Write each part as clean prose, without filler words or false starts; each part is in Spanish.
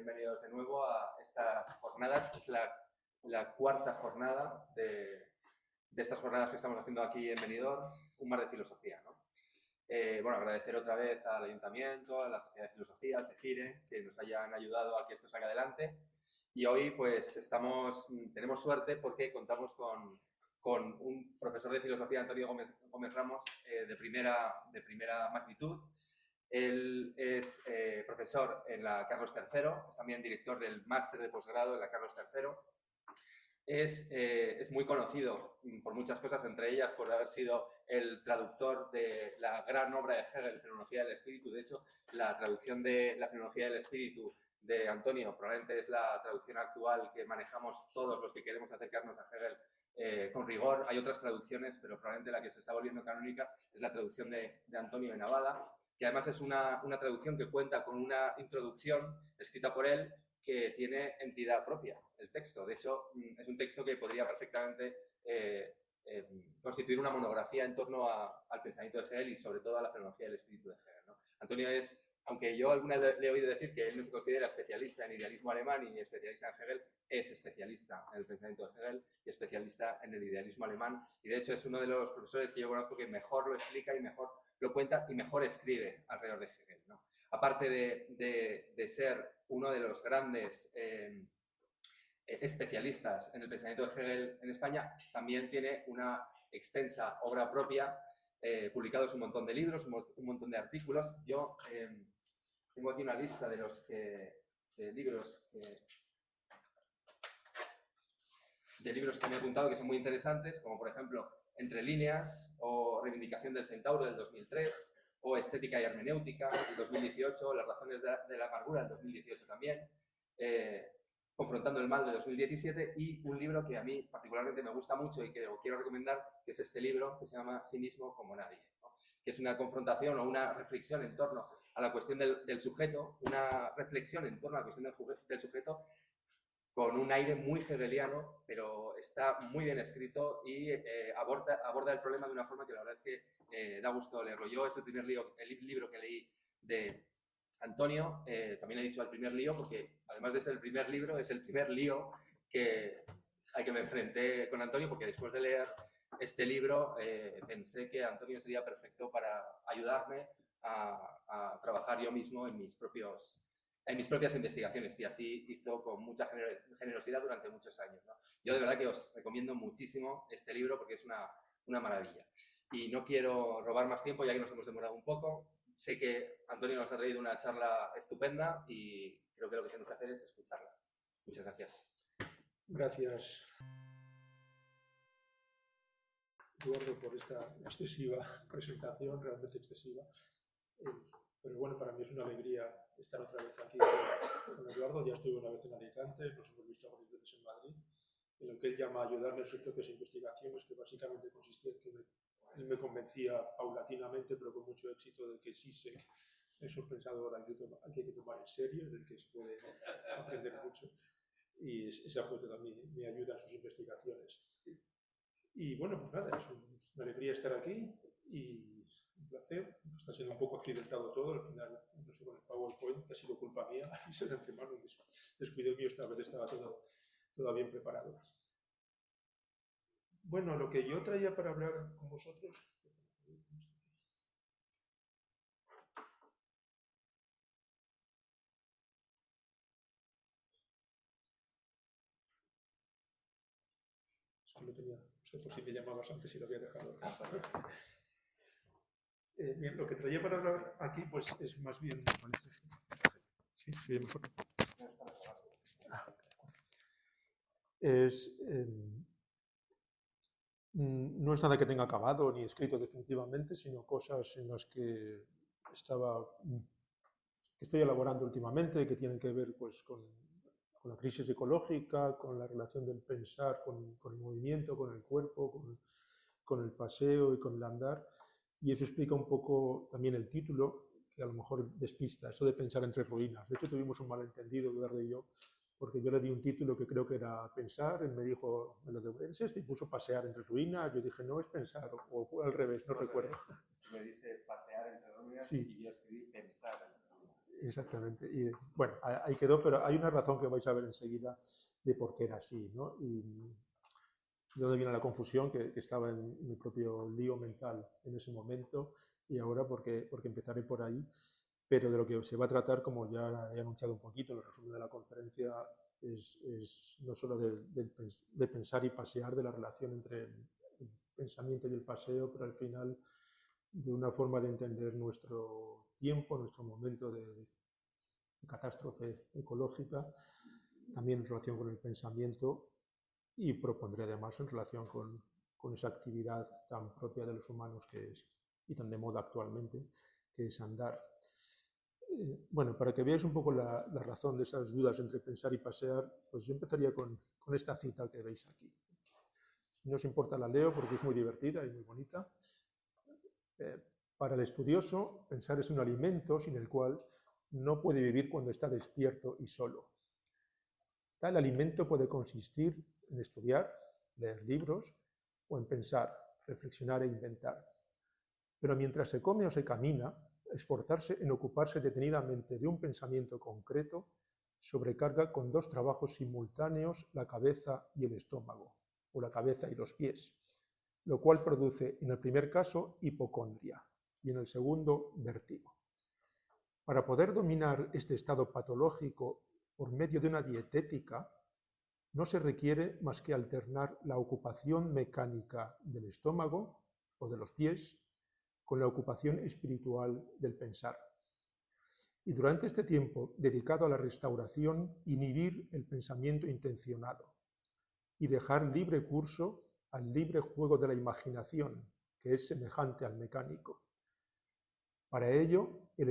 bienvenidos de nuevo a estas jornadas. Es la cuarta jornada de estas jornadas que estamos haciendo aquí en Benidorm, un mar de filosofía, ¿no? Bueno, agradecer otra vez al Ayuntamiento, a la Sociedad de Filosofía, al CEGIRE, que nos hayan ayudado a que esto salga adelante. Y hoy pues tenemos suerte porque contamos con un profesor de filosofía, Antonio Gómez Ramos, de primera magnitud. Él es profesor en la Carlos III, es también director del máster de posgrado en la Carlos III. Es muy conocido por muchas cosas, entre ellas por haber sido el traductor de la gran obra de Hegel, Fenomenología del Espíritu. De hecho, la traducción de la Fenomenología del Espíritu de Antonio probablemente es la traducción actual que manejamos todos los que queremos acercarnos a Hegel con rigor. Hay otras traducciones, pero probablemente la que se está volviendo canónica es la traducción de Antonio de Navada, que además es una traducción que cuenta con una introducción escrita por él que tiene entidad propia, el texto. De hecho, es un texto que podría perfectamente constituir una monografía en torno al pensamiento de Hegel y sobre todo a la fenomenología del espíritu de Hegel, ¿no? Antonio es, aunque yo alguna vez le he oído decir que él no se considera especialista en idealismo alemán y especialista en Hegel, es especialista en el pensamiento de Hegel y especialista en el idealismo alemán. Y de hecho es uno de los profesores que yo conozco que mejor lo explica y mejor lo cuenta y mejor escribe alrededor de Hegel, ¿no? Aparte de ser uno de los grandes especialistas en el pensamiento de Hegel en España, también tiene una extensa obra propia, publicados un montón de libros, un montón de artículos. Yo tengo aquí una lista de libros que me he apuntado que son muy interesantes, como por ejemplo Entre líneas o Reivindicación del Centauro del 2003, o Estética y Hermenéutica del 2018, Las razones de la amargura del 2018 también, Confrontando el mal de 2017, y un libro que a mí particularmente me gusta mucho y que os quiero recomendar, que es este libro que se llama Sí mismo como nadie, ¿no? Que es una confrontación o una reflexión en torno a la cuestión del sujeto, una reflexión en torno a la cuestión del sujeto con un aire muy hegeliano, pero está muy bien escrito y aborda el problema de una forma que la verdad es que da gusto leerlo. Yo es el libro que leí de Antonio. También he dicho el primer lío porque además de ser el primer libro, es el primer lío al que me enfrenté con Antonio, porque después de leer este libro pensé que Antonio sería perfecto para ayudarme a trabajar yo mismo en mis propias investigaciones, y así hizo con mucha generosidad durante muchos años, ¿no? Yo de verdad que os recomiendo muchísimo este libro porque es una maravilla. Y no quiero robar más tiempo ya que nos hemos demorado un poco. Sé que Antonio nos ha traído una charla estupenda y creo que lo que tenemos que hacer es escucharla. Muchas gracias. Gracias, Eduardo, por esta excesiva presentación, realmente excesiva. Pero bueno, para mí es una alegría estar otra vez aquí con Eduardo. Ya estuve una vez en Alicante, nos hemos visto varias veces en Madrid, en lo que él llama ayudarme en sus propias investigaciones, que básicamente consistía en que él me convencía paulatinamente, pero con mucho éxito, de que Zizek es un pensador al que hay que tomar en serio, del que se puede aprender mucho. Y esa fue toda mi ayuda en sus investigaciones. Y bueno, pues nada, es una alegría estar aquí y un placer. Está siendo un poco accidentado todo, al final, no sé, con el PowerPoint, que ha sido culpa mía, y se de antemano un descuido mío, esta vez estaba todo bien preparado. Bueno, lo que yo traía para hablar con vosotros... No tenía, no sé por si me llamabas antes y lo había dejado. Bien, lo que traía para hablar aquí pues es más bien... Sí, sí, mejor. No es nada que tenga acabado ni escrito definitivamente, sino cosas en las que estoy elaborando últimamente, que tienen que ver pues, con la crisis ecológica, con la relación del pensar con el movimiento, con el cuerpo, con el paseo y con el andar. Y eso explica un poco también el título, que a lo mejor despista, eso de pensar entre ruinas. De hecho, tuvimos un malentendido, Eduardo y yo, porque yo le di un título que creo que era pensar, él me dijo, me lo devuelves, y puso pasear entre ruinas, yo dije, no, es pensar, o fue al revés, no recuerdo. Me dice pasear entre ruinas, sí. Y yo escribí pensar entre ruinas. exactamente. Y bueno, ahí quedó, pero hay una razón que vais a ver enseguida de por qué era así, ¿no? Y de dónde viene la confusión, que estaba en mi propio lío mental en ese momento, y ahora porque empezaré por ahí. Pero de lo que se va a tratar, como ya he anunciado un poquito en el resumen de la conferencia, es no solo de pensar y pasear, de la relación entre el pensamiento y el paseo, pero al final de una forma de entender nuestro tiempo, nuestro momento de catástrofe ecológica, también en relación con el pensamiento, y propondré además en relación con esa actividad tan propia de los humanos que es, y tan de moda actualmente, que es andar. Bueno, para que veáis un poco la razón de esas dudas entre pensar y pasear, pues yo empezaría con esta cita que veis aquí. Si no os importa la leo porque es muy divertida y muy bonita. Para el estudioso, pensar es un alimento sin el cual no puede vivir cuando está despierto y solo. Tal alimento puede consistir en estudiar, leer libros o en pensar, reflexionar e inventar. Pero mientras se come o se camina, esforzarse en ocuparse detenidamente de un pensamiento concreto sobrecarga con dos trabajos simultáneos la cabeza y el estómago, o la cabeza y los pies, lo cual produce en el primer caso hipocondria y en el segundo vértigo. Para poder dominar este estado patológico por medio de una dietética, no se requiere más que alternar la ocupación mecánica del estómago o de los pies con la ocupación espiritual del pensar. Y durante este tiempo dedicado a la restauración, inhibir el pensamiento intencionado y dejar libre curso al libre juego de la imaginación, que es semejante al mecánico. Para ello, al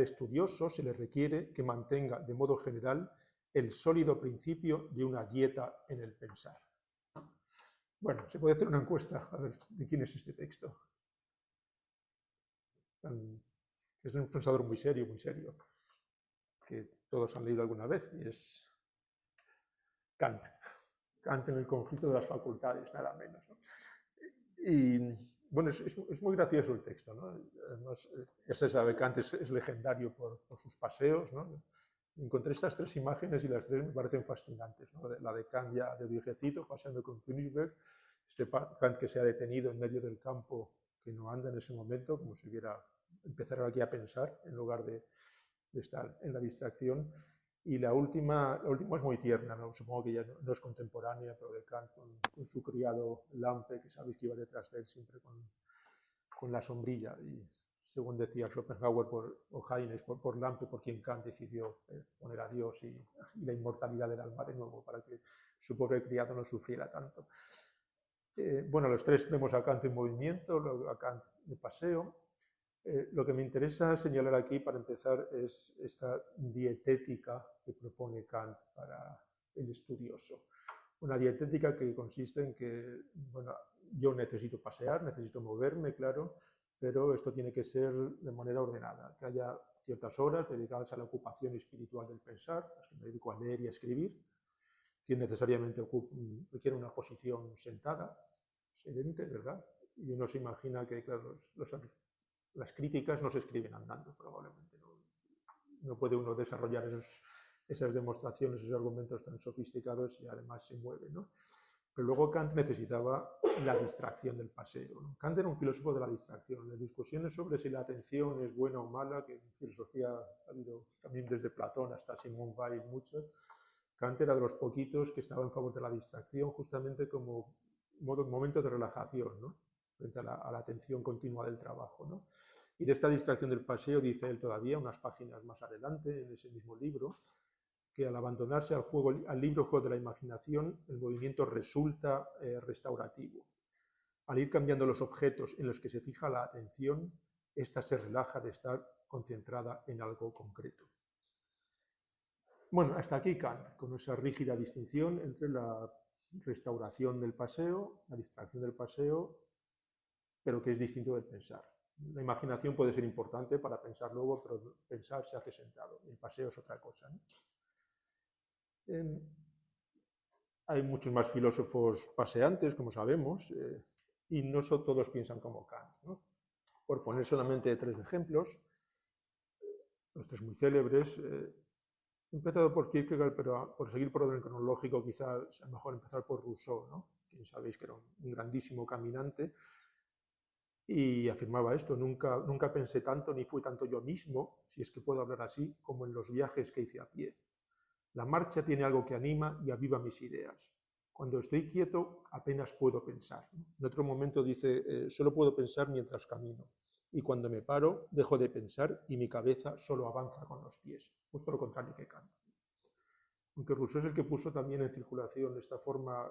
estudioso se le requiere que mantenga de modo general el sólido principio de una dieta en el pensar. Bueno, se puede hacer una encuesta a ver de quién es este texto. Es un pensador muy serio, que todos han leído alguna vez, y es Kant. Kant en el conflicto de las facultades, nada menos, ¿no? Y bueno, es muy gracioso el texto, ¿no? Además, ya se sabe, Kant es legendario por sus paseos, ¿no? Encontré estas tres imágenes y las tres me parecen fascinantes, ¿no? La de Kant ya de viejecito, paseando con Königsberg, este Kant que se ha detenido en medio del campo, que no anda en ese momento, como si hubiera empezado aquí a pensar en lugar de estar en la distracción. Y la última es muy tierna, ¿no? Supongo que ya no es contemporánea, pero de Kant con su criado Lampe, que sabéis que iba detrás de él siempre con la sombrilla. Y según decía Schopenhauer o Heines, por Lampe, por quien Kant decidió poner a Dios y la inmortalidad del alma de nuevo, para que su pobre criado no sufriera tanto. Bueno, los tres vemos a Kant en movimiento, a Kant de paseo. Lo que me interesa señalar aquí, para empezar, es esta dietética que propone Kant para el estudioso. Una dietética que consiste en que, bueno, yo necesito pasear, necesito moverme, claro, pero esto tiene que ser de manera ordenada, que haya ciertas horas dedicadas a la ocupación espiritual del pensar, las que me dedico a leer y a escribir, que necesariamente requiere una posición sentada, sedente, ¿verdad? Y uno se imagina que, claro, las críticas no se escriben andando, probablemente. No puede uno desarrollar esas demostraciones, esos argumentos tan sofisticados y además se mueve, ¿no? Pero luego Kant necesitaba la distracción del paseo, ¿no? Kant era un filósofo de la distracción. Las discusiones sobre si la atención es buena o mala, que en filosofía ha habido también desde Platón hasta Simone Weil muchas, Kant era de los poquitos que estaba en favor de la distracción justamente como momento de relajación, ¿no? Frente a la atención continua del trabajo, ¿no? Y de esta distracción del paseo dice él todavía, unas páginas más adelante, en ese mismo libro, que al abandonarse al libre juego de la imaginación, el movimiento resulta restaurativo. Al ir cambiando los objetos en los que se fija la atención, ésta se relaja de estar concentrada en algo concreto. Bueno, hasta aquí Kant, con esa rígida distinción entre la restauración del paseo, la distracción del paseo, pero que es distinto del pensar. La imaginación puede ser importante para pensar luego, pero pensar se hace sentado. El paseo es otra cosa, ¿no? Hay muchos más filósofos paseantes, como sabemos, y no todos piensan como Kant, ¿no? Por poner solamente tres ejemplos, los tres muy célebres. He empezado por Kierkegaard, pero por seguir por orden cronológico quizás sea mejor empezar por Rousseau, ¿no? Quien sabéis que era un grandísimo caminante y afirmaba esto: nunca pensé tanto ni fui tanto yo mismo, si es que puedo hablar así, como en los viajes que hice a pie. La marcha tiene algo que anima y aviva mis ideas. Cuando estoy quieto apenas puedo pensar. En otro momento dice, solo puedo pensar mientras camino. Y cuando me paro, dejo de pensar y mi cabeza solo avanza con los pies. Justo lo contrario que Kant. Aunque Rousseau es el que puso también en circulación esta forma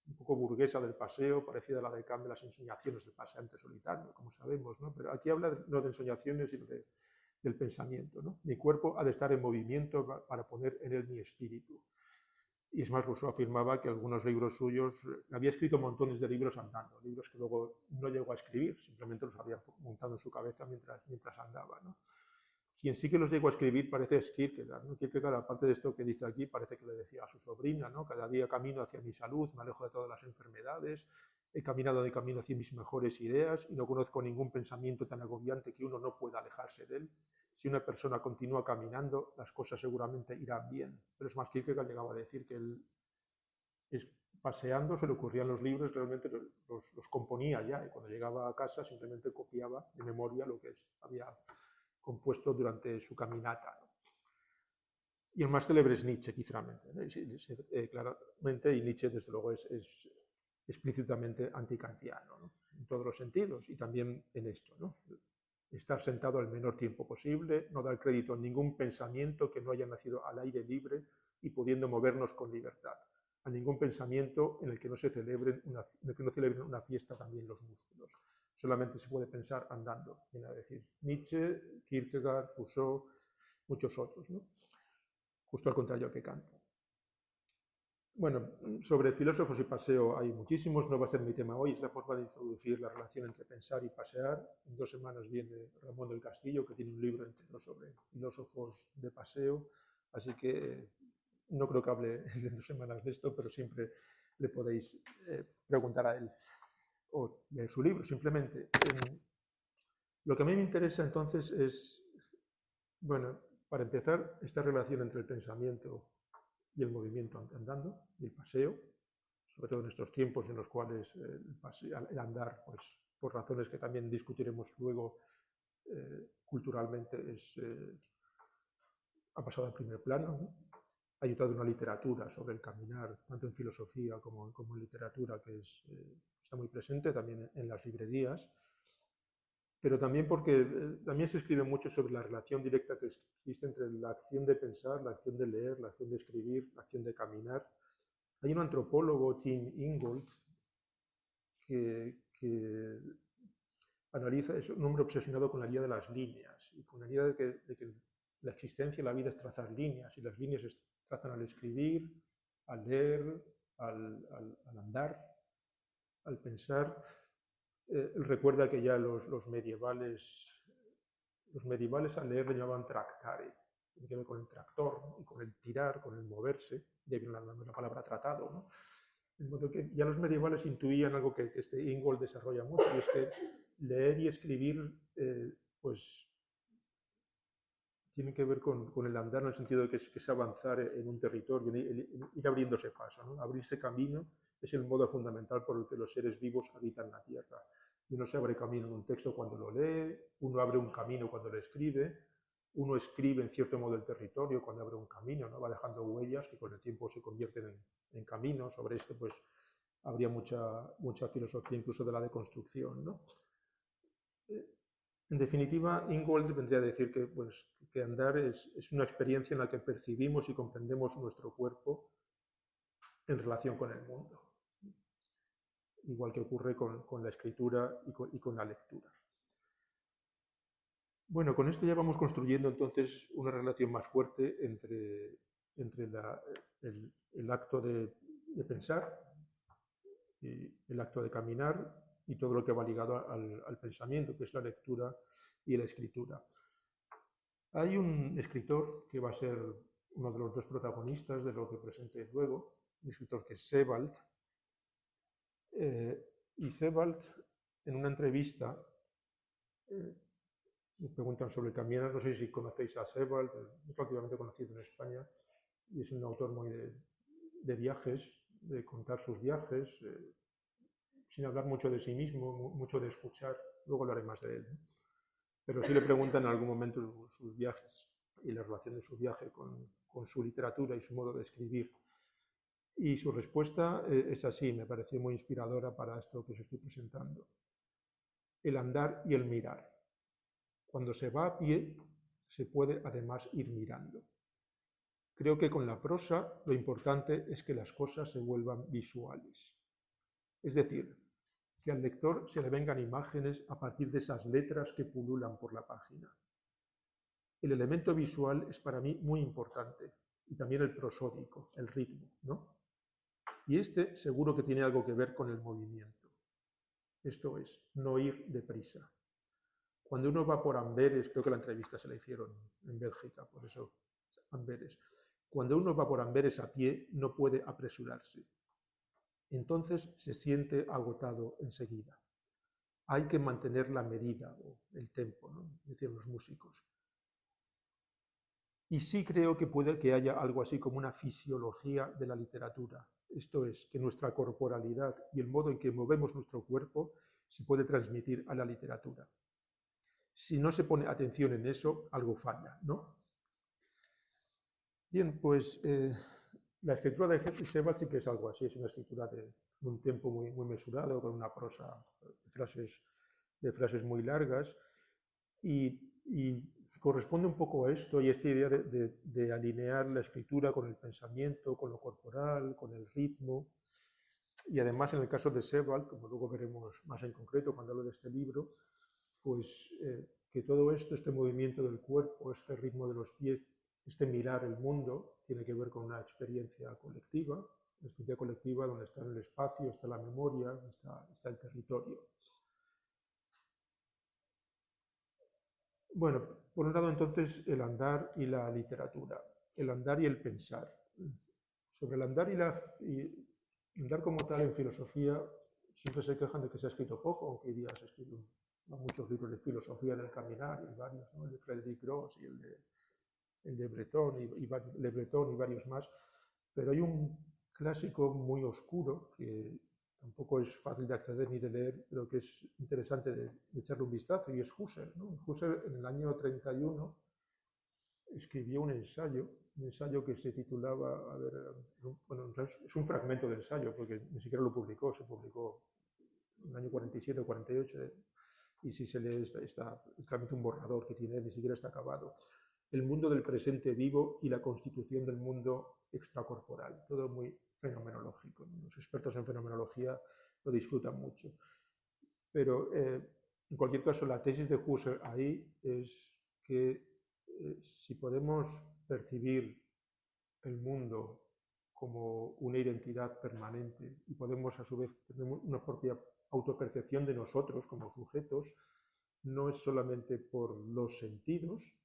un poco burguesa del paseo, parecida a la de Kant de las ensoñaciones del paseante solitario, como sabemos, ¿no? Pero aquí habla no de ensoñaciones, sino del pensamiento, ¿no? Mi cuerpo ha de estar en movimiento para poner en él mi espíritu. Y es más, Rousseau afirmaba que algunos libros suyos, había escrito montones de libros andando, libros que luego no llegó a escribir, simplemente los había montado en su cabeza mientras andaba, ¿no? Quien sí que los llegó a escribir parece es Kierkegaard, ¿no? Kierkegaard, aparte de esto que dice aquí, parece que le decía a su sobrina, ¿no? Cada día camino hacia mi salud, me alejo de todas las enfermedades, he caminado de camino hacia mis mejores ideas y no conozco ningún pensamiento tan agobiante que uno no pueda alejarse de él. Si una persona continúa caminando, las cosas seguramente irán bien. Pero es más, Kierkegaard llegaba a decir que él, paseando, se le ocurrían los libros, realmente los componía ya, y cuando llegaba a casa simplemente copiaba de memoria lo que había compuesto durante su caminata. Y el más célebre es Nietzsche, claramente, claramente, y Nietzsche desde luego es explícitamente antikantiano, ¿no? En todos los sentidos, y también en esto, ¿no? Estar sentado el menor tiempo posible, no dar crédito a ningún pensamiento que no haya nacido al aire libre y pudiendo movernos con libertad, a ningún pensamiento en el que no celebren una fiesta también los músculos. Solamente se puede pensar andando, viene a decir Nietzsche, Kierkegaard, Rousseau, muchos otros, ¿no? Justo al contrario que Kant. Bueno, sobre filósofos y paseo hay muchísimos, no va a ser mi tema hoy, es la forma de introducir la relación entre pensar y pasear. En 2 semanas viene Ramón del Castillo, que tiene un libro entero sobre filósofos de paseo, así que no creo que hable en 2 semanas de esto, pero siempre le podéis preguntar a él o leer su libro, simplemente. Lo que a mí me interesa entonces es, bueno, para empezar, esta relación entre el pensamiento y el movimiento andando, y el paseo, sobre todo en estos tiempos en los cuales el andar, pues, por razones que también discutiremos luego, culturalmente ha pasado al primer plano, ¿no? Hay toda una literatura sobre el caminar, tanto en filosofía como en literatura, que está muy presente también en las librerías, pero también porque también se escribe mucho sobre la relación directa que existe entre la acción de pensar, la acción de leer, la acción de escribir, la acción de caminar. Hay un antropólogo, Tim Ingold, que analiza, es un hombre obsesionado con la idea de las líneas y con la idea de que la existencia y la vida es trazar líneas, y las líneas se trazan al escribir, al leer, al andar, al pensar. Él recuerda que ya los medievales al leer le llamaban tractare, tiene que ver con el tractor, ¿no? Y con el tirar, con el moverse, de ahí la palabra tratado, ¿no? De modo que ya los medievales intuían algo que este Ingold desarrolla mucho, y es que leer y escribir pues tiene que ver con el andar, en el sentido de que es avanzar en un territorio, ir abriéndose paso, ¿no? Abrirse camino es el modo fundamental por el que los seres vivos habitan la Tierra. Uno se abre camino en un texto cuando lo lee, uno abre un camino cuando lo escribe, uno escribe en cierto modo el territorio cuando abre un camino, ¿no? Va dejando huellas que con el tiempo se convierten en caminos. Sobre esto pues habría mucha filosofía incluso de la deconstrucción, ¿no? En definitiva, Ingold vendría a decir que andar es una experiencia en la que percibimos y comprendemos nuestro cuerpo en relación con el mundo, igual que ocurre con la escritura y con la lectura. Bueno, con esto ya vamos construyendo entonces una relación más fuerte entre el acto de pensar y el acto de caminar y todo lo que va ligado al pensamiento, que es la lectura y la escritura. Hay un escritor que va a ser uno de los 2 protagonistas de lo que presente luego, un escritor que es Sebald, y Sebald, en una entrevista, me preguntan sobre caminar, no sé si conocéis a Sebald, es relativamente conocido en España, y es un autor muy de viajes, de contar sus viajes, sin hablar mucho de sí mismo, mucho de escuchar, luego hablaré más de él, ¿no? Pero sí le preguntan en algún momento sus viajes y la relación de su viaje con su literatura y su modo de escribir. Y su respuesta es así, me pareció muy inspiradora para esto que os estoy presentando. El andar y el mirar. Cuando se va a pie, se puede además ir mirando. Creo que con la prosa lo importante es que las cosas se vuelvan visuales. Es decir, que al lector se le vengan imágenes a partir de esas letras que pululan por la página. El elemento visual es para mí muy importante, y también el prosódico, el ritmo, ¿no? Y este seguro que tiene algo que ver con el movimiento. Esto es, no ir deprisa. Cuando uno va por Amberes, creo que la entrevista se la hicieron en Bélgica, por eso Amberes. Cuando uno va por Amberes a pie, no puede apresurarse. Entonces se siente agotado enseguida. Hay que mantener la medida o el tempo, ¿no? Decían los músicos. Y sí creo que puede que haya algo así como una fisiología de la literatura. Esto es, que nuestra corporalidad y el modo en que movemos nuestro cuerpo se puede transmitir a la literatura. Si no se pone atención en eso, algo falla, ¿no? Bien, pues la escritura de Sebald sí que es algo así, es una escritura de un tiempo muy mesurado, con una prosa de frases muy largas, y corresponde un poco a esto y a esta idea de alinear la escritura con el pensamiento, con lo corporal, con el ritmo. Y además, en el caso de Sebald, como luego veremos más en concreto cuando hablo de este libro, pues que todo esto, este movimiento del cuerpo, este ritmo de los pies, este mirar el mundo, tiene que ver con una experiencia colectiva donde está el espacio, está la memoria, está el territorio. Bueno, por un lado entonces el andar y la literatura, el andar y el pensar. Sobre el andar y andar como tal en filosofía, siempre se quejan de que se ha escrito poco, aunque hoy día se escriben muchos libros de filosofía del caminar, y varios, ¿no? El de Frédéric Gros y el de Breton Le Breton y varios más, pero hay un clásico muy oscuro que tampoco es fácil de acceder ni de leer, pero que es interesante de echarle un vistazo, y es Husserl, ¿no? Husserl en el año 31 escribió un ensayo que se titulaba, bueno, es un fragmento de ensayo, porque ni siquiera lo publicó, se publicó en el año 47 o 48, y si se lee está realmente un borrador que tiene, ni siquiera está acabado. El mundo del presente vivo y la constitución del mundo extracorporal, todo muy fenomenológico. Los expertos en fenomenología lo disfrutan mucho. Pero en cualquier caso, la tesis de Husserl ahí es que si podemos percibir el mundo como una identidad permanente y podemos a su vez tener una propia autopercepción de nosotros como sujetos, no es solamente por los sentidos,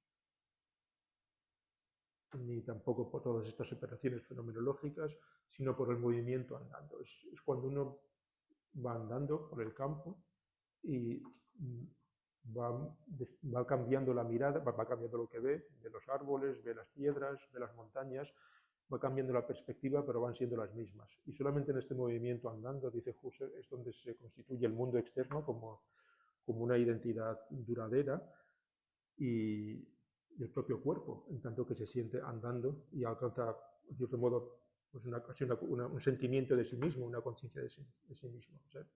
ni tampoco por todas estas operaciones fenomenológicas, sino por el movimiento andando. Es cuando uno va andando por el campo y va cambiando la mirada, va cambiando lo que ve los árboles, ve las piedras, ve las montañas, va cambiando la perspectiva, pero van siendo las mismas. Y solamente en este movimiento andando, dice Husserl, es donde se constituye el mundo externo como una identidad duradera, y el propio cuerpo, en tanto que se siente andando y alcanza, de cierto modo, pues un sentimiento de sí mismo, una conciencia de sí mismo. O sea,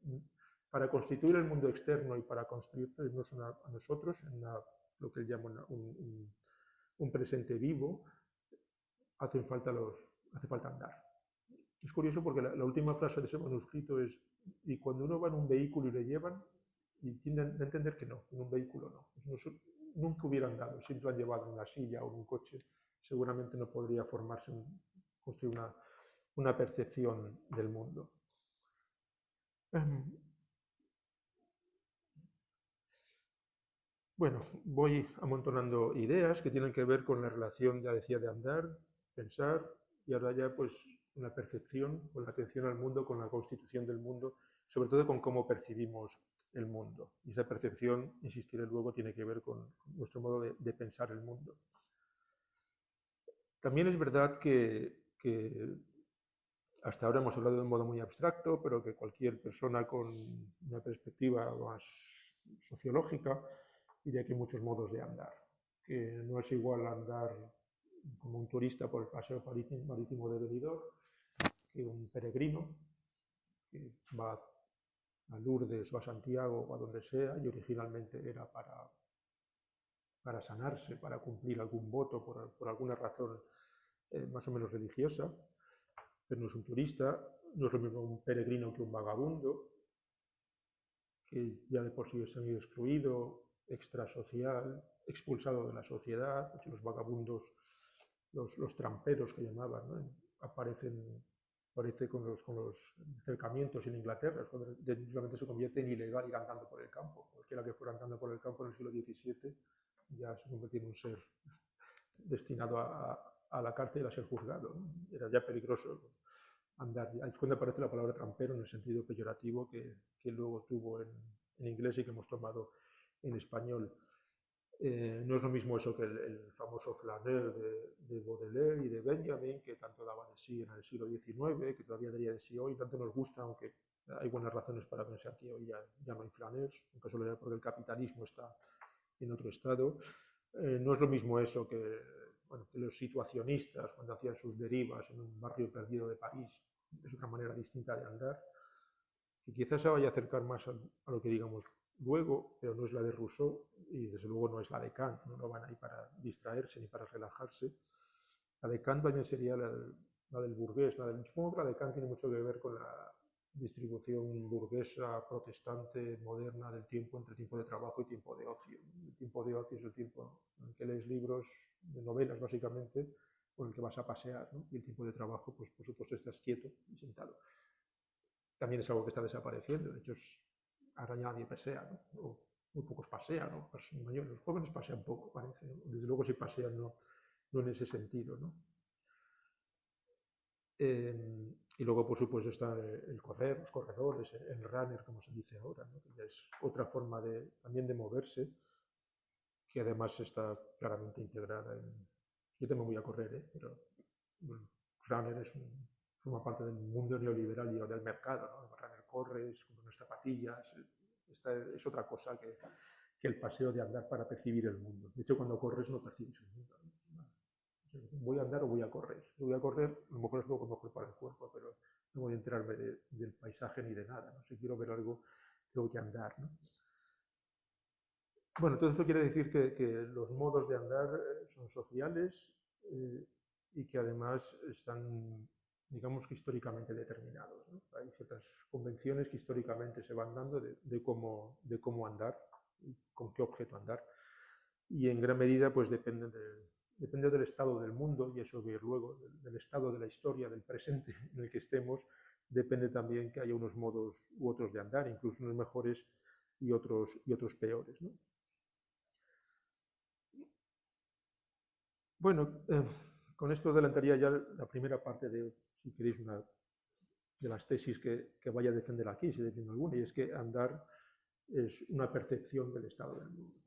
para constituir el mundo externo y para construirnos a nosotros en lo que él llama un presente vivo, hace falta andar. Es curioso porque la última frase de ese manuscrito es: y cuando uno va en un vehículo y le llevan, y tienden a entender que no, en un vehículo no. Nunca hubiera andado, si lo han llevado en una silla o en un coche, seguramente no podría construir una percepción del mundo. Bueno, voy amontonando ideas que tienen que ver con la relación, ya decía, de andar, pensar, y ahora ya pues con la percepción, con la atención al mundo, con la constitución del mundo, sobre todo con cómo percibimos el mundo. Y esa percepción, insistiré luego, tiene que ver con nuestro modo de pensar el mundo. También es verdad que hasta ahora hemos hablado de un modo muy abstracto, pero que cualquier persona con una perspectiva más sociológica diría que hay muchos modos de andar, que no es igual andar como un turista por el paseo marítimo de Benidorm que un peregrino que va a Lourdes o a Santiago o a donde sea y originalmente era para sanarse, para cumplir algún voto por alguna razón más o menos religiosa, pero no es un turista, no es lo mismo un peregrino que un vagabundo, que ya de por sí es semi-excluido, extrasocial, expulsado de la sociedad. Los vagabundos, los tramperos que llamaban, ¿no? Aparece con los cercamientos en Inglaterra, cuando definitivamente se convierte en ilegal ir andando por el campo. Cualquiera que fuera andando por el campo en el siglo XVII ya se convertía en un ser destinado a la cárcel a ser juzgado, ¿no? Era ya peligroso andar. Ahí es cuando aparece la palabra trampero en el sentido peyorativo que luego tuvo en inglés y que hemos tomado en español. No es lo mismo eso que el famoso flaneur de Baudelaire y de Benjamin, que tanto daba de sí en el siglo XIX, que todavía daría de sí hoy, tanto nos gusta, aunque hay buenas razones para pensar que hoy ya no hay flaneurs, aunque solo sea porque el capitalismo está en otro estado. No es lo mismo eso que los situacionistas cuando hacían sus derivas en un barrio perdido de París. Es otra manera distinta de andar, que quizás se vaya a acercar más a lo que digamos luego, pero no es la de Rousseau y desde luego no es la de Kant, no van ahí para distraerse ni para relajarse. La de Kant también sería la del burgués. Supongo que la de Kant tiene mucho que ver con la distribución burguesa, protestante, moderna del tiempo entre tiempo de trabajo y tiempo de ocio. El tiempo de ocio es el tiempo en el que lees libros, de novelas básicamente, con el que vas a pasear, ¿no? Y el tiempo de trabajo, pues por supuesto estás quieto y sentado. También es algo que está desapareciendo, de hecho ahora ya nadie pasea, ¿no? O muy pocos pasean, ¿no? Los jóvenes pasean poco, parece, ¿no? Desde luego si pasean no en ese sentido, ¿no? Y luego, por supuesto, está el correr, los corredores, el runner, como se dice ahora, ¿no? Que ya es otra forma también de moverse, que además está claramente integrada en... Yo también voy a correr, pero bueno, runner forma parte del mundo neoliberal y del mercado, ¿no? El runner corres, compra unas zapatillas, es otra cosa que el paseo de andar para percibir el mundo. De hecho, cuando corres no percibes el mundo, ¿no? Voy a andar o voy a correr. Si voy a correr, a lo mejor es poco mejor para el cuerpo, pero no voy a enterarme del paisaje ni de nada, ¿no? Si quiero ver algo, tengo que andar, ¿no? Bueno, todo esto quiere decir que los modos de andar son sociales y que además están, digamos que históricamente determinados, ¿no? Hay ciertas convenciones que históricamente se van dando de cómo andar y con qué objeto andar. Y en gran medida pues depende del estado del mundo, y eso ver luego, del estado de la historia, del presente en el que estemos, depende también que haya unos modos u otros de andar, incluso unos mejores y otros peores, ¿no? Bueno, con esto adelantaría ya la primera parte de, si queréis, una de las tesis que vaya a defender aquí, si defiendo alguna, y es que andar es una percepción del estado del mundo.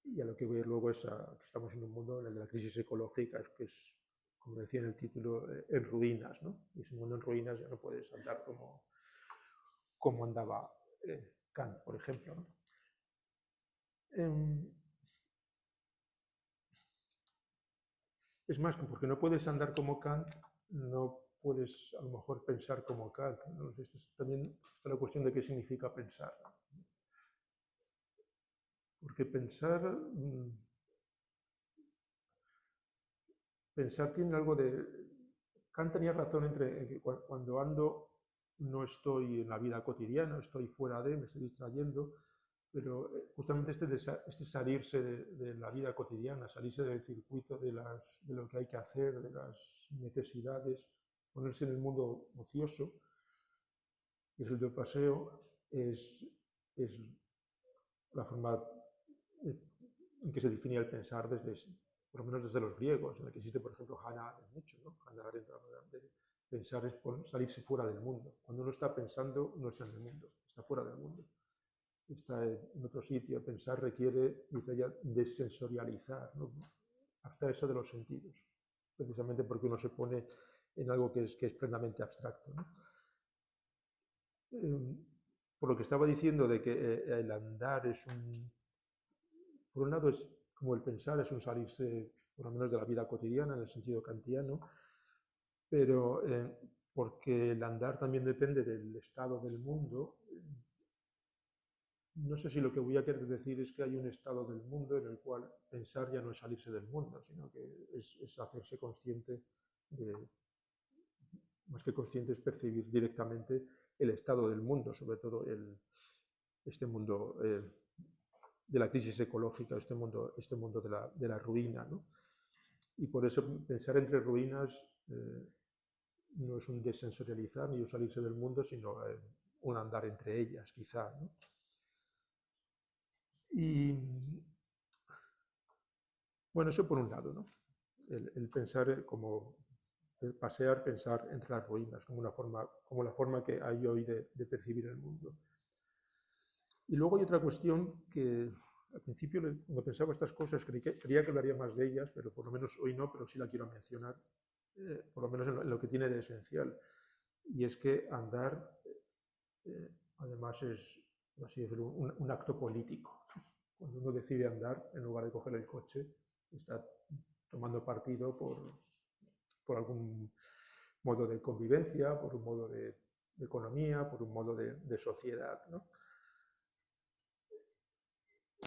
Y a lo que voy a ir luego es que estamos en un mundo en el de la crisis ecológica, que es, como decía en el título, en ruinas, ¿no? Y ese mundo en ruinas ya no puedes andar como andaba Kant, por ejemplo, ¿no? Es más, porque no puedes andar como Kant, no puedes a lo mejor pensar como Kant, ¿no? También está la cuestión de qué significa pensar, ¿no? Porque pensar tiene algo de... Kant tenía razón en que cuando ando no estoy en la vida cotidiana, estoy fuera me estoy distrayendo, pero justamente este salirse de la vida cotidiana, salirse del circuito de lo que hay que hacer, de las necesidades, ponerse en el mundo ocioso, que es el del paseo, es la forma en que se definía el pensar por lo menos desde los griegos, en la que existe, por ejemplo, Hannah Arendt mucho, ¿no? Hannah Arendt de pensar es salirse fuera del mundo. Cuando uno está pensando, no está en el mundo, está fuera del mundo. está en otro sitio. Pensar requiere, dice ella, desensorializar, ¿no? Abstraerse de los sentidos, precisamente porque uno se pone en algo que es plenamente abstracto, ¿no? Por lo que estaba diciendo de que el andar es por un lado es como el pensar, es un salirse por lo menos de la vida cotidiana en el sentido kantiano, pero porque el andar también depende del estado del mundo. No sé si lo que voy a querer decir es que hay un estado del mundo en el cual pensar ya no es salirse del mundo, sino que es hacerse consciente más que consciente, es percibir directamente el estado del mundo, sobre todo este mundo de la crisis ecológica, este mundo de la ruina, ¿no? Y por eso pensar entre ruinas no es un desensorializar ni un salirse del mundo, sino un andar entre ellas, quizá, ¿no? Y bueno, eso por un lado, ¿no? El pensar como el pasear, pensar entre las ruinas, como la forma que hay hoy de percibir el mundo. Y luego hay otra cuestión que al principio, cuando pensaba estas cosas, creía que hablaría más de ellas, pero por lo menos hoy no, pero sí la quiero mencionar, por lo menos en lo que tiene de esencial. Y es que andar, además, es, así decirlo, un acto político. Cuando uno decide andar, en lugar de coger el coche, está tomando partido por algún modo de convivencia, por un modo de economía, por un modo de sociedad, ¿no?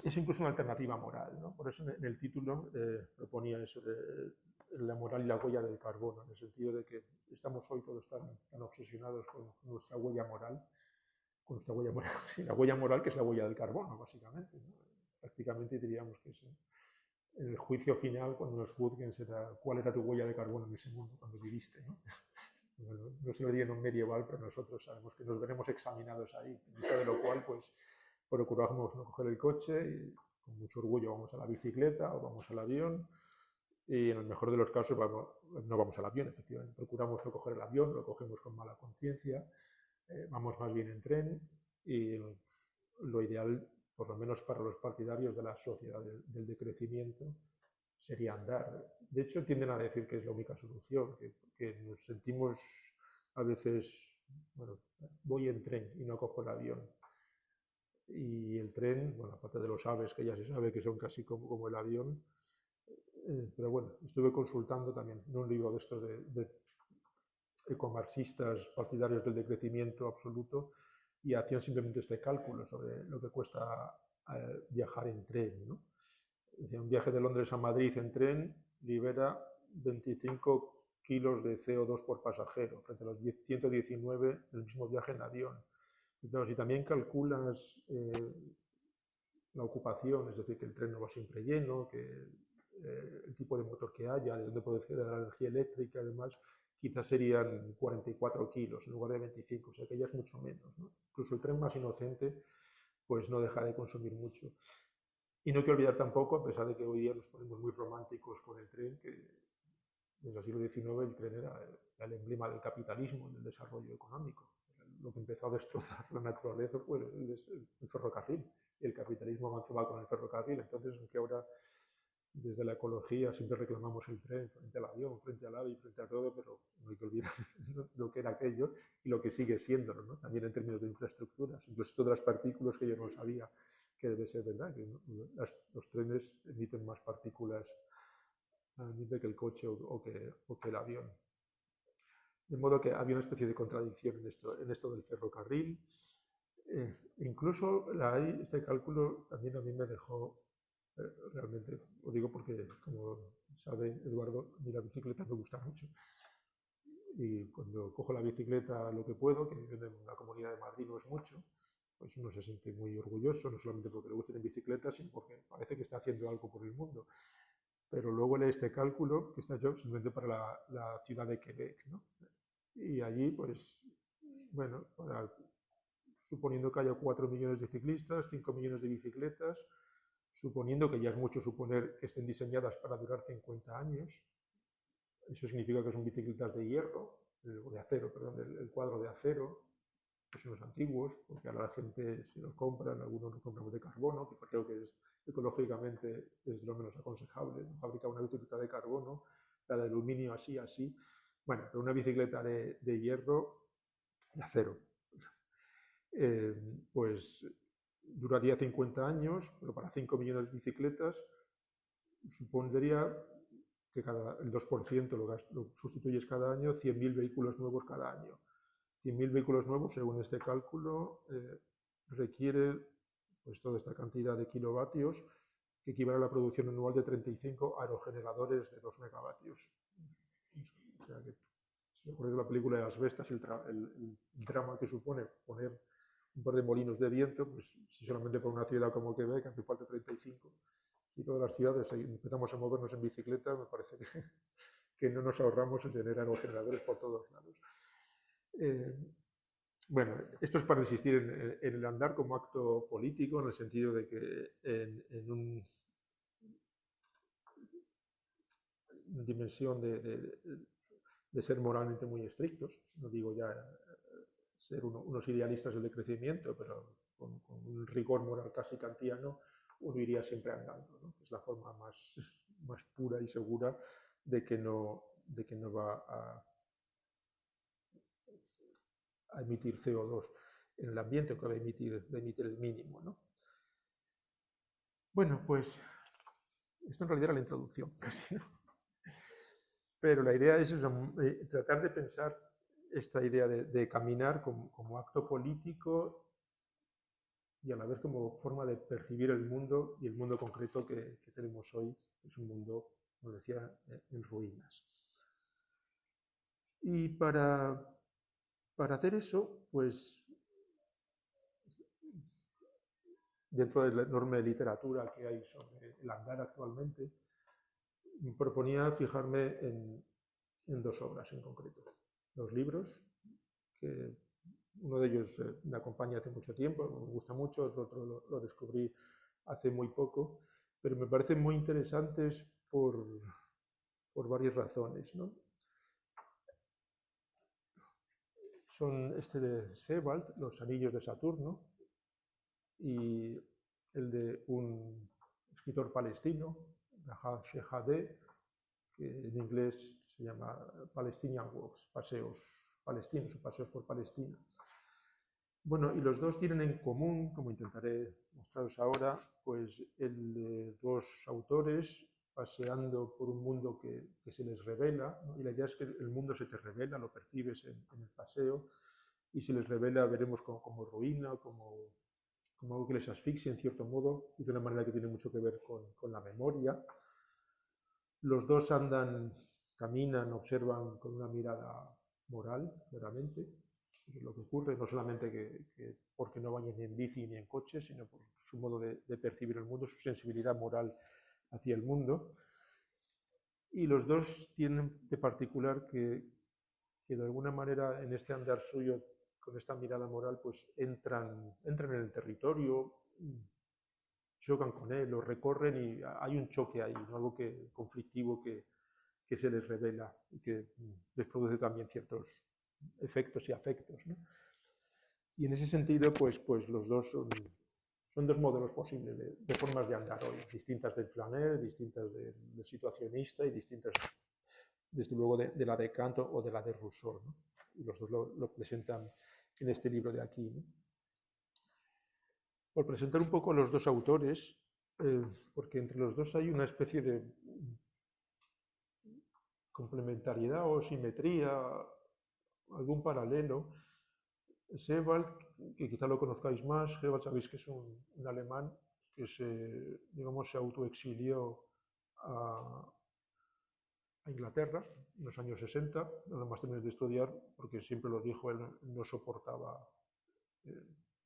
Es incluso una alternativa moral, ¿no? Por eso en el título proponía eso de la moral y la huella del carbono, en el sentido de que estamos hoy todos tan obsesionados con nuestra huella moral, sí, la huella moral que es la huella del carbono, básicamente, ¿no? Prácticamente diríamos que es en el juicio final, cuando nos juzguen, será cuál era tu huella de carbono en ese mundo cuando viviste, ¿no? Bueno, no se lo diría en un medieval, pero nosotros sabemos que nos veremos examinados ahí, en vista de lo cual, pues, procuramos no coger el coche y con mucho orgullo vamos a la bicicleta o vamos al avión, y en el mejor de los casos no vamos al avión, efectivamente. Procuramos no coger el avión, lo cogemos con mala conciencia, vamos más bien en tren, y lo ideal, por lo menos para los partidarios de la sociedad del decrecimiento, sería andar. De hecho, tienden a decir que es la única solución, que nos sentimos a veces, bueno, voy en tren y no cojo el avión. Y el tren, bueno, aparte de los aves, que ya se sabe que son casi como el avión, pero bueno, estuve consultando también en un libro de estos de ecomarxistas partidarios del decrecimiento absoluto, y hacían simplemente este cálculo sobre lo que cuesta viajar en tren, ¿no? Decía, un viaje de Londres a Madrid en tren libera 25 kilos de CO2 por pasajero, frente a los 119 del mismo viaje en avión. Entonces, si también calculas la ocupación, es decir, que el tren no va siempre lleno, que el tipo de motor que haya, de dónde puede ser la energía eléctrica y demás, quizás serían 44 kilos en lugar de 25, o sea que ya es mucho menos, ¿no? Incluso el tren más inocente pues no deja de consumir mucho. Y no hay que olvidar tampoco, a pesar de que hoy día nos ponemos muy románticos con el tren, que desde el siglo XIX el tren era el emblema del capitalismo, del desarrollo económico. Lo que empezó a destrozar la naturaleza fue el ferrocarril, y el capitalismo avanzaba con el ferrocarril. Entonces, aunque ahora desde la ecología siempre reclamamos el tren frente al avión, frente al ave y frente a todo, pero no hay que olvidar lo que era aquello y lo que sigue siendo, ¿no? También en términos de infraestructuras. Incluso todas las partículas que yo no sabía que debe ser verdad, que los trenes emiten más partículas que el coche o que el avión. De modo que había una especie de contradicción en esto del ferrocarril. Incluso este cálculo también a mí me dejó realmente, lo digo porque, como sabe Eduardo, a mí la bicicleta me gusta mucho. Y cuando cojo la bicicleta lo que puedo, que en la Comunidad de Madrid no es mucho, pues uno se siente muy orgulloso, no solamente porque le gusten en bicicleta, sino porque parece que está haciendo algo por el mundo. Pero luego lee este cálculo que está hecho simplemente para la ciudad de Quebec, ¿no? Y allí, pues, bueno, suponiendo que haya 4 millones de ciclistas, 5 millones de bicicletas, suponiendo que ya es mucho suponer que estén diseñadas para durar 50 años, eso significa que son bicicletas de hierro, o de acero, perdón, el cuadro de acero, son los antiguos, porque ahora la gente se los compra, algunos los compramos de carbono, que creo que es ecológicamente es lo menos aconsejable, ¿no? Fabricar una bicicleta de carbono, la de aluminio así, así. Bueno, pero una bicicleta de hierro, de acero, pues duraría 50 años, pero para 5 millones de bicicletas supondría que el 2% lo sustituyes cada año, 100.000 vehículos nuevos cada año. 100.000 vehículos nuevos, según este cálculo, requiere pues, toda esta cantidad de kilovatios, que equivale a la producción anual de 35 aerogeneradores de 2 megavatios. O sea que, si recuerdas la película de Las Bestas, el drama que supone poner un par de molinos de viento, pues si solamente por una ciudad como Quebec hace falta 35, y todas las ciudades empezamos a movernos en bicicleta, me parece que no nos ahorramos el tener aerogeneradores por todos lados. Bueno, esto es para insistir en el andar como acto político, en el sentido de que en una dimensión de ser moralmente muy estrictos, no digo ya ser unos idealistas del decrecimiento, pero con un rigor moral casi kantiano, uno iría siempre andando, ¿no? Es la forma más pura y segura de que no va a emitir CO2 en el ambiente, que va a emitir el mínimo, ¿no? Bueno, pues esto en realidad era la introducción, casi, ¿no? Pero la idea es tratar de pensar esta idea de caminar como acto político y a la vez como forma de percibir el mundo, y el mundo concreto que tenemos hoy es un mundo, como decía, en ruinas. Y para hacer eso, pues dentro de la enorme literatura que hay sobre el andar actualmente, me proponía fijarme en 2 obras en concreto. 2 libros, que uno de ellos me acompaña hace mucho tiempo, me gusta mucho, el otro lo descubrí hace muy poco, pero me parecen muy interesantes por varias razones, ¿no? Son este de Sebald, Los anillos de Saturno, y el de un escritor palestino, Nahal Shehadeh, que en inglés se llama Palestinian Walks, paseos palestinos o paseos por Palestina. Bueno, y los dos tienen en común, como intentaré mostraros ahora, pues el de 2 autores paseando por un mundo que se les revela, ¿no? Y la idea es que el mundo se te revela, lo percibes en el paseo, y se les revela, veremos, como ruina, como algo que les asfixia en cierto modo, y de una manera que tiene mucho que ver con la memoria. Los dos caminan, observan con una mirada moral, claramente. Eso es lo que ocurre, no solamente que porque no vayan ni en bici ni en coche, sino por su modo de percibir el mundo, su sensibilidad moral hacia el mundo. Y los dos tienen de particular que de alguna manera en este andar suyo, con esta mirada moral, pues entran en el territorio, chocan con él, lo recorren y hay un choque ahí, ¿no? Algo conflictivo que se les revela y que les produce también ciertos efectos y afectos, ¿no? Y en ese sentido, pues los dos son 2 modelos posibles de formas de andar hoy, distintas del flaner, distintas del situacionista y distintas, desde luego, de la de Kant o de la de Rousseau, ¿no? Y los dos lo presentan en este libro de aquí, ¿no? Por presentar un poco a los 2 autores, porque entre los dos hay una especie de complementariedad o simetría, algún paralelo. Sebald, que quizá lo conozcáis más, Sebald sabéis que es un alemán que se autoexilió a Inglaterra en los años 60, nada más tener de estudiar, porque siempre lo dijo, él no soportaba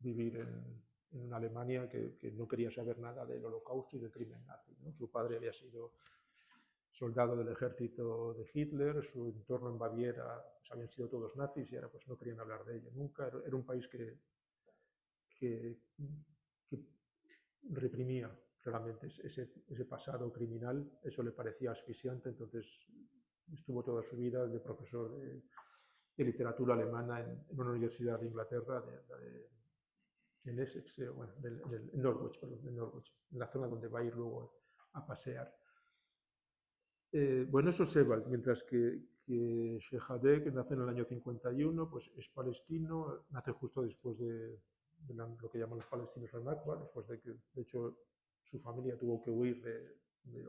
vivir en una Alemania que no quería saber nada del Holocausto y del crimen nazi, ¿no? Su padre había sido soldado del ejército de Hitler, su entorno en Baviera pues, habían sido todos nazis y ahora pues no querían hablar de ello nunca. Era un país que reprimía claramente ese pasado criminal, eso le parecía asfixiante, entonces estuvo toda su vida de profesor literatura alemana en una universidad de Inglaterra, en Essex, bueno, en Norwich, perdón, en la zona donde va a ir luego a pasear. Bueno, eso es Sebald, mientras que Shehadeh, que nace en el año 51, pues es palestino, nace justo después de lo que llaman los palestinos la Nakba, después de que, de hecho, su familia tuvo que huir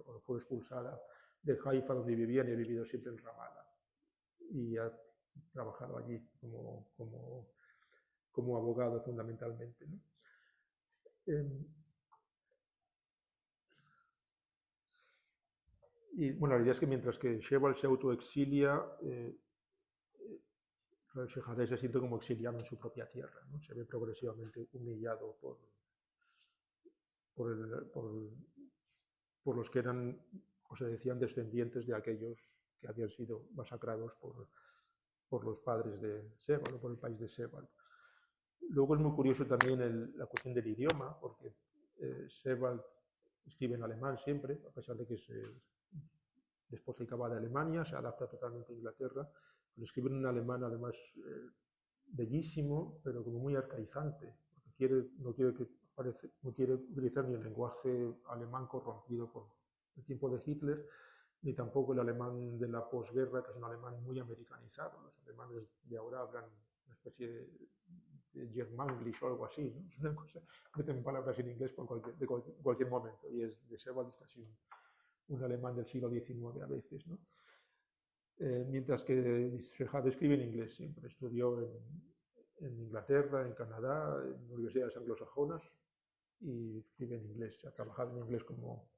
o fue expulsada de Haifa, donde vivían, y ha vivido siempre en Ramallah. Y ha trabajado allí como abogado fundamentalmente, ¿no? Y bueno, la idea es que mientras que Shebal se autoexilia, Shehadeh se siente como exiliado en su propia tierra, ¿no? Se ve progresivamente humillado por los que eran, o se decían, descendientes de aquellos que habían sido masacrados por los padres de Sebald, o por el país de Sebald. Luego es muy curioso también la cuestión del idioma, porque Sebald escribe en alemán siempre, a pesar de que después que acaba de Alemania, se adapta totalmente a Inglaterra, pero escribe en alemán además bellísimo, pero como muy arcaizante, porque no quiere utilizar ni el lenguaje alemán corrompido por el tiempo de Hitler, ni tampoco el alemán de la posguerra, que es un alemán muy americanizado. Los alemanes de ahora hablan una especie de Germanglish o algo así, ¿no? Es una cosa, meten palabras en inglés de cualquier momento, y de Sebald es casi un alemán del siglo XIX a veces, ¿no? Mientras que Shehadeh escribe en inglés siempre. Estudió en Inglaterra, en Canadá, en universidades anglosajonas, y escribe en inglés. Ha trabajado en inglés como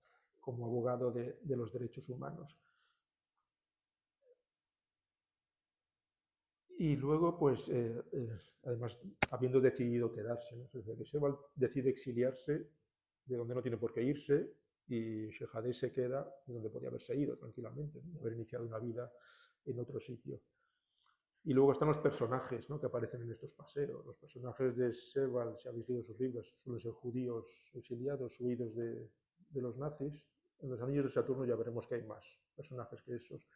abogado de los derechos humanos. Y luego, pues, además, habiendo decidido quedarse, ¿no? Desde que Sebald decide exiliarse de donde no tiene por qué irse, y Shehadeh se queda donde podía haberse ido tranquilamente, ¿no? Haber iniciado una vida en otro sitio. Y luego están los personajes, ¿no?, que aparecen en estos paseos. Los personajes de Sebald, si habéis leído sus libros, suelen ser judíos exiliados, huidos de los nazis. En los Anillos de Saturno ya veremos que hay más personajes que esos,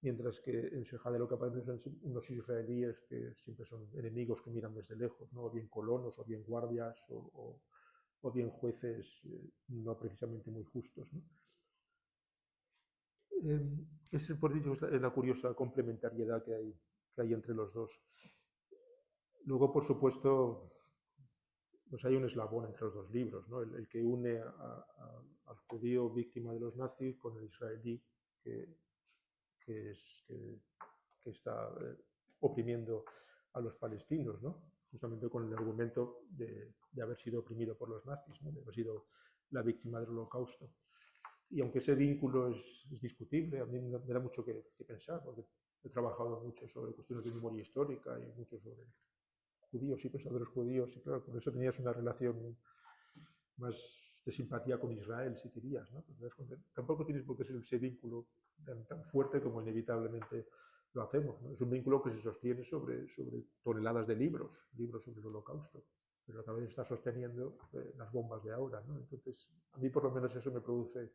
mientras que en Shehadeh lo que aparecen son unos israelíes que siempre son enemigos que miran desde lejos, ¿no? O bien colonos, o bien guardias, o bien jueces no precisamente muy justos, ¿no? Es por ello la curiosa complementariedad que hay entre los dos. Luego, por supuesto, pues hay un eslabón entre los dos libros, ¿no? El que une al judío víctima de los nazis con el israelí que está oprimiendo a los palestinos, ¿no? Justamente con el argumento de haber sido oprimido por los nazis, ¿no? De haber sido la víctima del Holocausto. Y aunque ese vínculo es discutible, a mí me da mucho que pensar, porque he trabajado mucho sobre cuestiones de memoria histórica y mucho sobre judíos y pensadores judíos, y claro, por eso tenías una relación más de simpatía con Israel, si querías, ¿no? Tampoco tienes por qué ser ese vínculo tan fuerte como inevitablemente lo hacemos, ¿no? Es un vínculo que se sostiene sobre toneladas de libros sobre el Holocausto, pero a vez está sosteniendo las bombas de ahora, ¿no? Entonces, a mí por lo menos eso me produce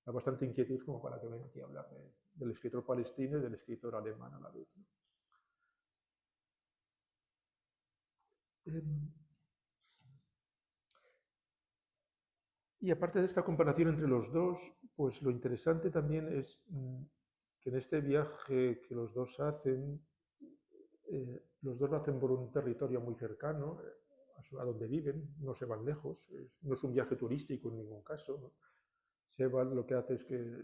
bastante inquietud como para que venga aquí a hablar del escritor palestino y del escritor alemán a la vez, ¿no? Y aparte de esta comparación entre los dos, pues lo interesante también es que en este viaje que los dos hacen, los dos lo hacen por un territorio muy cercano a donde viven, no se van lejos, no es un viaje turístico en ningún caso, ¿no? Sebald lo que hace es que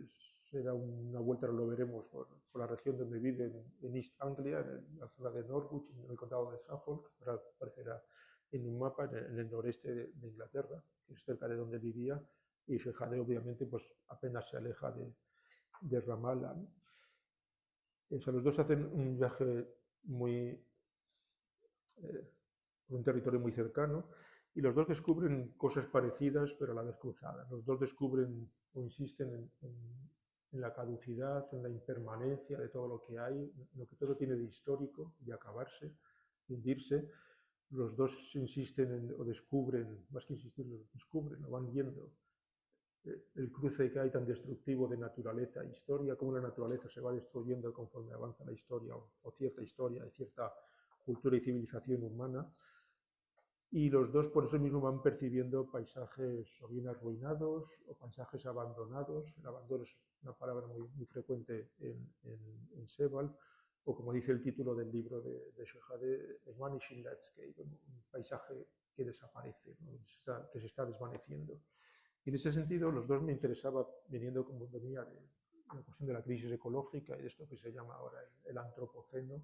se da una vuelta, lo veremos, por la región donde viven, en East Anglia, en la zona de Norwich, en el condado de Suffolk, ahora aparecerá en un mapa, en el noreste de Inglaterra, que es cerca de donde vivía, y Shehadeh obviamente pues apenas se aleja de Ramallah, ¿no? O sea, los dos hacen un viaje por un territorio muy cercano, y los dos descubren cosas parecidas pero a la vez cruzadas. Los dos descubren o insisten en la caducidad, en la impermanencia de todo lo que hay, en lo que todo tiene de histórico, de acabarse, de hundirse. Los dos insisten o descubren, más que insistir, lo descubren, lo van viendo, el cruce que hay tan destructivo de naturaleza e historia, cómo la naturaleza se va destruyendo conforme avanza la historia o cierta historia de cierta cultura y civilización humana. Y los dos por eso mismo van percibiendo paisajes o bien arruinados o paisajes abandonados. El abandono es una palabra muy frecuente en Sebald, o como dice el título del libro de Shehadeh, el vanishing landscape, un paisaje que desaparece, ¿no? que se está desvaneciendo. Y en ese sentido, los dos me interesaba, viniendo como venía de la cuestión de la crisis ecológica y de esto que se llama ahora el antropoceno,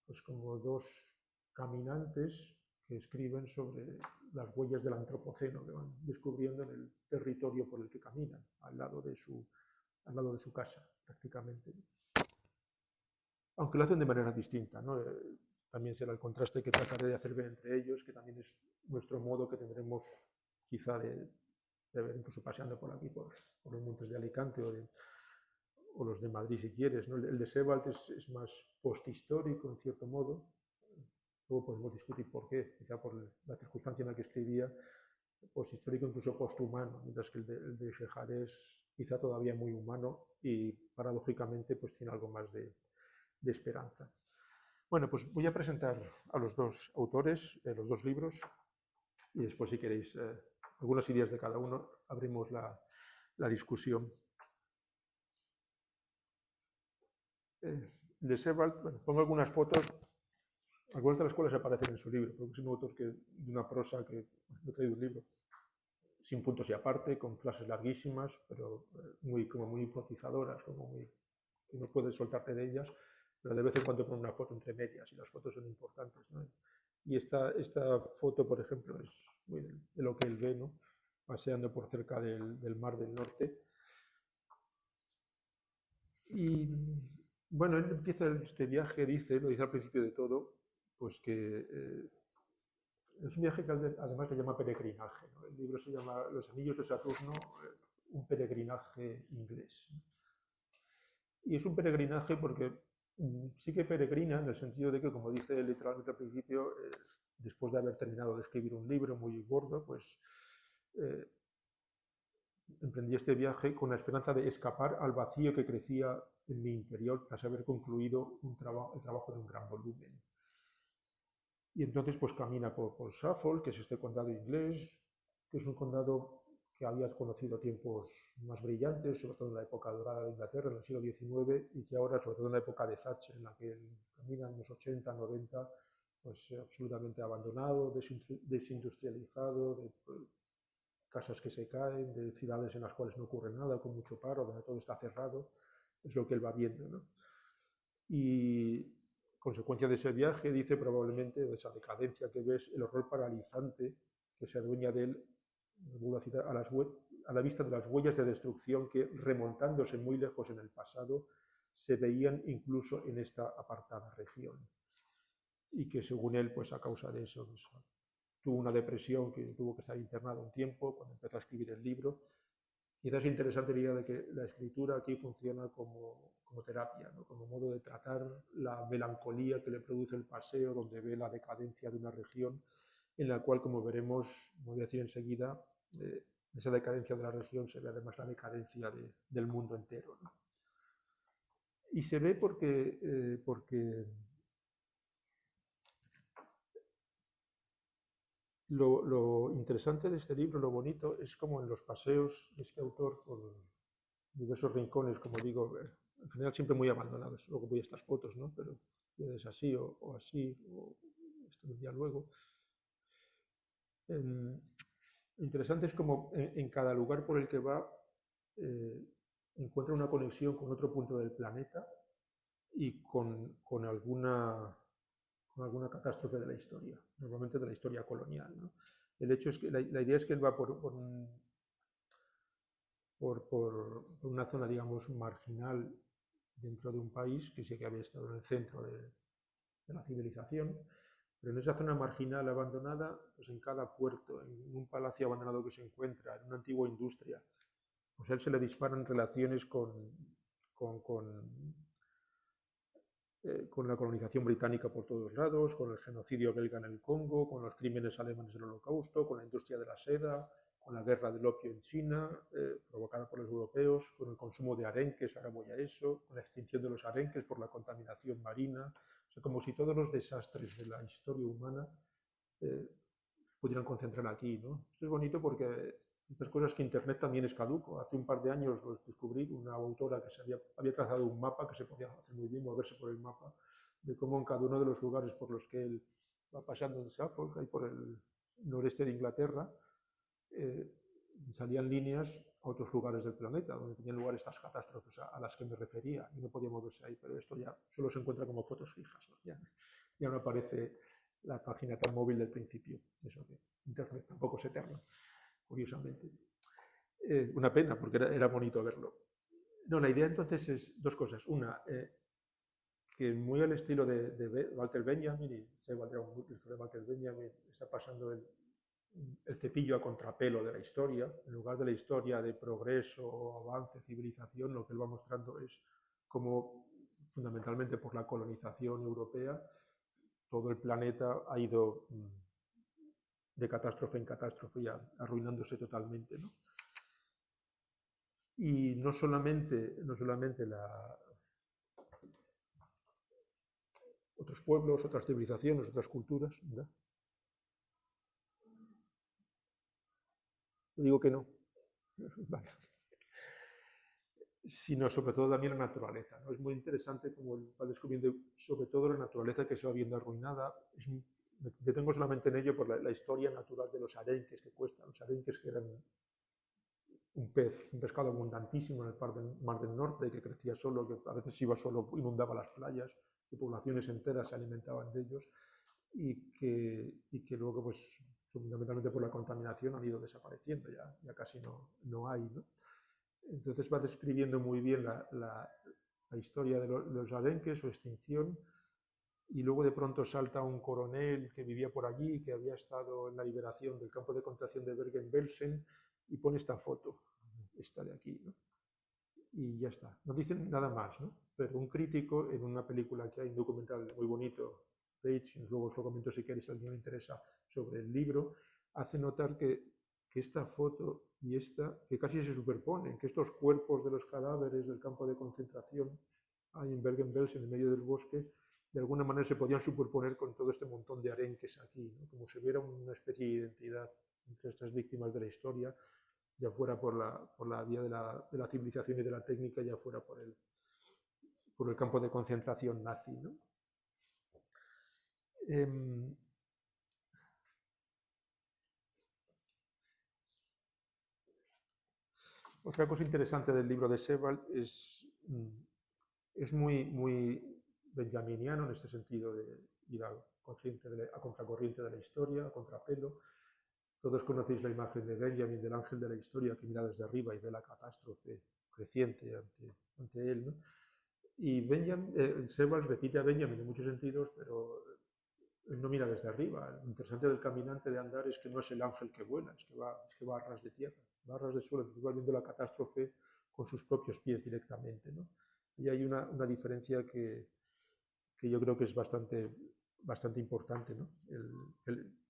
pues como dos caminantes que escriben sobre las huellas del antropoceno que van descubriendo en el territorio por el que caminan, al lado de su casa, prácticamente. Aunque lo hacen de manera distinta, ¿no? También será el contraste que trataré de hacer ver entre ellos, que también es nuestro modo que tendremos quizá de ver incluso paseando por aquí, por los montes de Alicante o los de Madrid si quieres, ¿no? El de Sebald es más posthistórico en cierto modo. Luego podemos discutir por qué, quizá por la circunstancia en la que escribía, posthistórico incluso posthumano, mientras que el de Shehadeh es quizá todavía muy humano y paradójicamente pues tiene algo más de esperanza. Bueno, pues voy a presentar a los dos autores, los dos libros, y después si queréis algunas ideas de cada uno, abrimos la discusión. De Sebald, bueno, pongo algunas fotos, algunas de las cuales aparecen en su libro, porque es un autor de una prosa que he traído un libro sin puntos y aparte, con frases larguísimas, pero como muy hipnotizadoras, que no puedes soltarte de ellas, pero de vez en cuando pone una foto entre medias y las fotos son importantes, ¿no? Y esta foto, por ejemplo, es muy de lo que él ve, ¿no? Paseando por cerca del Mar del Norte. Y bueno, él empieza este viaje, lo dice al principio de todo, pues que es un viaje que además le llama peregrinaje, ¿no? El libro se llama Los Anillos de Saturno, un peregrinaje inglés. Y es un peregrinaje porque sí que peregrina en el sentido de que, como dice literalmente al principio, después de haber terminado de escribir un libro muy gordo, pues emprendí este viaje con la esperanza de escapar al vacío que crecía en mi interior tras haber concluido el trabajo de un gran volumen. Y entonces pues camina por Suffolk, que es este condado inglés, que es un condado que había conocido tiempos más brillantes, sobre todo en la época dorada de Inglaterra, en el siglo XIX, y que ahora, sobre todo en la época de Thatcher, en la que camina en los 80, 90, pues absolutamente abandonado, desindustrializado, de casas que se caen, de ciudades en las cuales no ocurre nada, con mucho paro, donde todo está cerrado, es lo que él va viendo, ¿no? Y consecuencia de ese viaje, dice probablemente, de esa decadencia que ves, el horror paralizante que se adueña de él, a la vista de las huellas de destrucción que, remontándose muy lejos en el pasado, se veían incluso en esta apartada región. Y que según él, pues a causa de eso, pues, tuvo una depresión, que tuvo que estar internado un tiempo cuando empezó a escribir el libro. Y es interesante la idea de que la escritura aquí funciona como terapia, ¿no? Como modo de tratar la melancolía que le produce el paseo, donde ve la decadencia de una región, en la cual, como veremos, voy a decir enseguida, esa decadencia de la región se ve además la decadencia del mundo entero, ¿no? Y se ve porque lo interesante de este libro, lo bonito, es como en los paseos de este autor por diversos rincones, como digo, en general siempre muy abandonados. Luego voy a estas fotos, ¿no? Pero es así o así, o esto vendría luego. Interesante es como en cada lugar por el que va encuentra una conexión con otro punto del planeta y con alguna catástrofe de la historia, normalmente de la historia colonial, ¿no? El hecho es que la idea es que él va por una zona, digamos, marginal dentro de un país que sí que había estado en el centro de la civilización, pero en esa zona marginal abandonada, pues en cada puerto, en un palacio abandonado que se encuentra, en una antigua industria, pues a él se le disparan relaciones con la colonización británica por todos lados, con el genocidio belga en el Congo, con los crímenes alemanes del Holocausto, con la industria de la seda, la guerra del opio en China, provocada por los europeos, con el consumo de arenques, ahora voy a eso, con la extinción de los arenques por la contaminación marina, o sea, como si todos los desastres de la historia humana pudieran concentrar aquí, ¿no? Esto es bonito porque estas cosas que Internet también es caduco. Hace un par de años lo descubrí, una autora que había trazado un mapa que se podía hacer muy bien, moverse por el mapa, de cómo en cada uno de los lugares por los que él va pasando en Suffolk, ahí por el noreste de Inglaterra, salían líneas a otros lugares del planeta, donde tenían lugar estas catástrofes a las que me refería, y no podía moverse ahí, pero esto ya solo se encuentra como fotos fijas, ¿no? Ya no aparece la página tan móvil del principio. Eso que Internet tampoco es eterno, curiosamente. Una pena, porque era bonito verlo. No, la idea entonces es dos cosas. Una, que muy al estilo de Walter Benjamin, y sé de Walter Benjamin, está pasando el cepillo a contrapelo de la historia. En lugar de la historia de progreso, avance, civilización, lo que él va mostrando es cómo, fundamentalmente por la colonización europea, todo el planeta ha ido de catástrofe en catástrofe, ya arruinándose totalmente, ¿no? Y no solamente otros pueblos, otras civilizaciones, otras culturas, ¿verdad? Digo que no, vale. Sino sobre todo también la naturaleza, ¿no? Es muy interesante cómo va descubriendo sobre todo la naturaleza que se va viendo arruinada. Me detengo solamente en ello por la historia natural de los arenques que cuestan. Los arenques, que eran un pescado abundantísimo en el Mar del Norte, que crecía solo, que a veces iba solo, inundaba las playas, que poblaciones enteras se alimentaban de ellos, y que luego, pues, fundamentalmente por la contaminación, han ido desapareciendo, ya casi no hay, ¿no? Entonces va describiendo muy bien la historia de los arenques, su extinción, y luego de pronto salta un coronel que vivía por allí, que había estado en la liberación del campo de concentración de Bergen-Belsen, y pone esta foto, esta de aquí, ¿no? Y ya está. No dicen nada más, ¿no? Pero un crítico, en una película que hay, un documental muy bonito, Page, luego os lo comento si queréis, si a alguien le interesa, sobre el libro, hace notar que esta foto y esta, que casi se superponen, que estos cuerpos de los cadáveres del campo de concentración ahí en Bergen-Belsen, en medio del bosque, de alguna manera se podían superponer con todo este montón de arenques aquí, ¿no? Como si hubiera una especie de identidad entre estas víctimas de la historia, ya fuera por la vía de la civilización y de la técnica, ya fuera por el campo de concentración nazi, ¿no? Otra cosa interesante del libro de Sebald es muy benjaminiano en este sentido de ir a contracorriente de la historia, a contrapelo. Todos conocéis la imagen de Benjamin, del ángel de la historia, que mira desde arriba y ve la catástrofe creciente ante él, ¿no? Y Sebald repite a Benjamin en muchos sentidos, pero él no mira desde arriba. Lo interesante del caminante de andar es que no es el ángel que vuela, es que va a ras de tierra, va a ras de suelo, va viendo la catástrofe con sus propios pies directamente, ¿no? Y hay una diferencia que yo creo que es bastante importante, ¿no?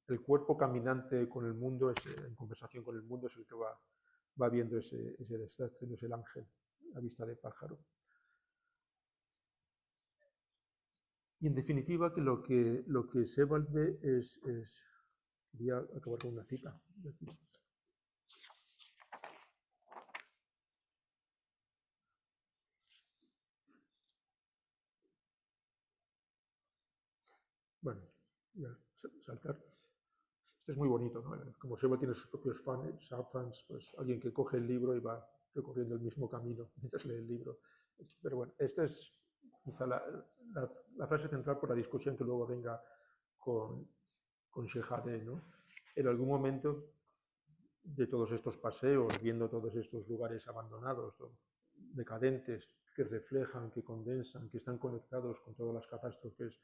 El cuerpo caminante con el mundo, en conversación con el mundo, es el que va viendo ese desastre, no es el ángel a vista de pájaro. Y en definitiva, que lo que Sebald ve es quería acabar con una cita de aquí. Bueno, ya, saltar. Esto es muy bonito, ¿no? Como Sebald tiene sus propios fans, pues alguien que coge el libro y va recorriendo el mismo camino mientras lee el libro. Pero bueno, esta es quizá la frase central por la discusión que luego venga con Shehadeh, ¿no? En algún momento de todos estos paseos, viendo todos estos lugares abandonados, decadentes, que reflejan, que condensan, que están conectados con todas las catástrofes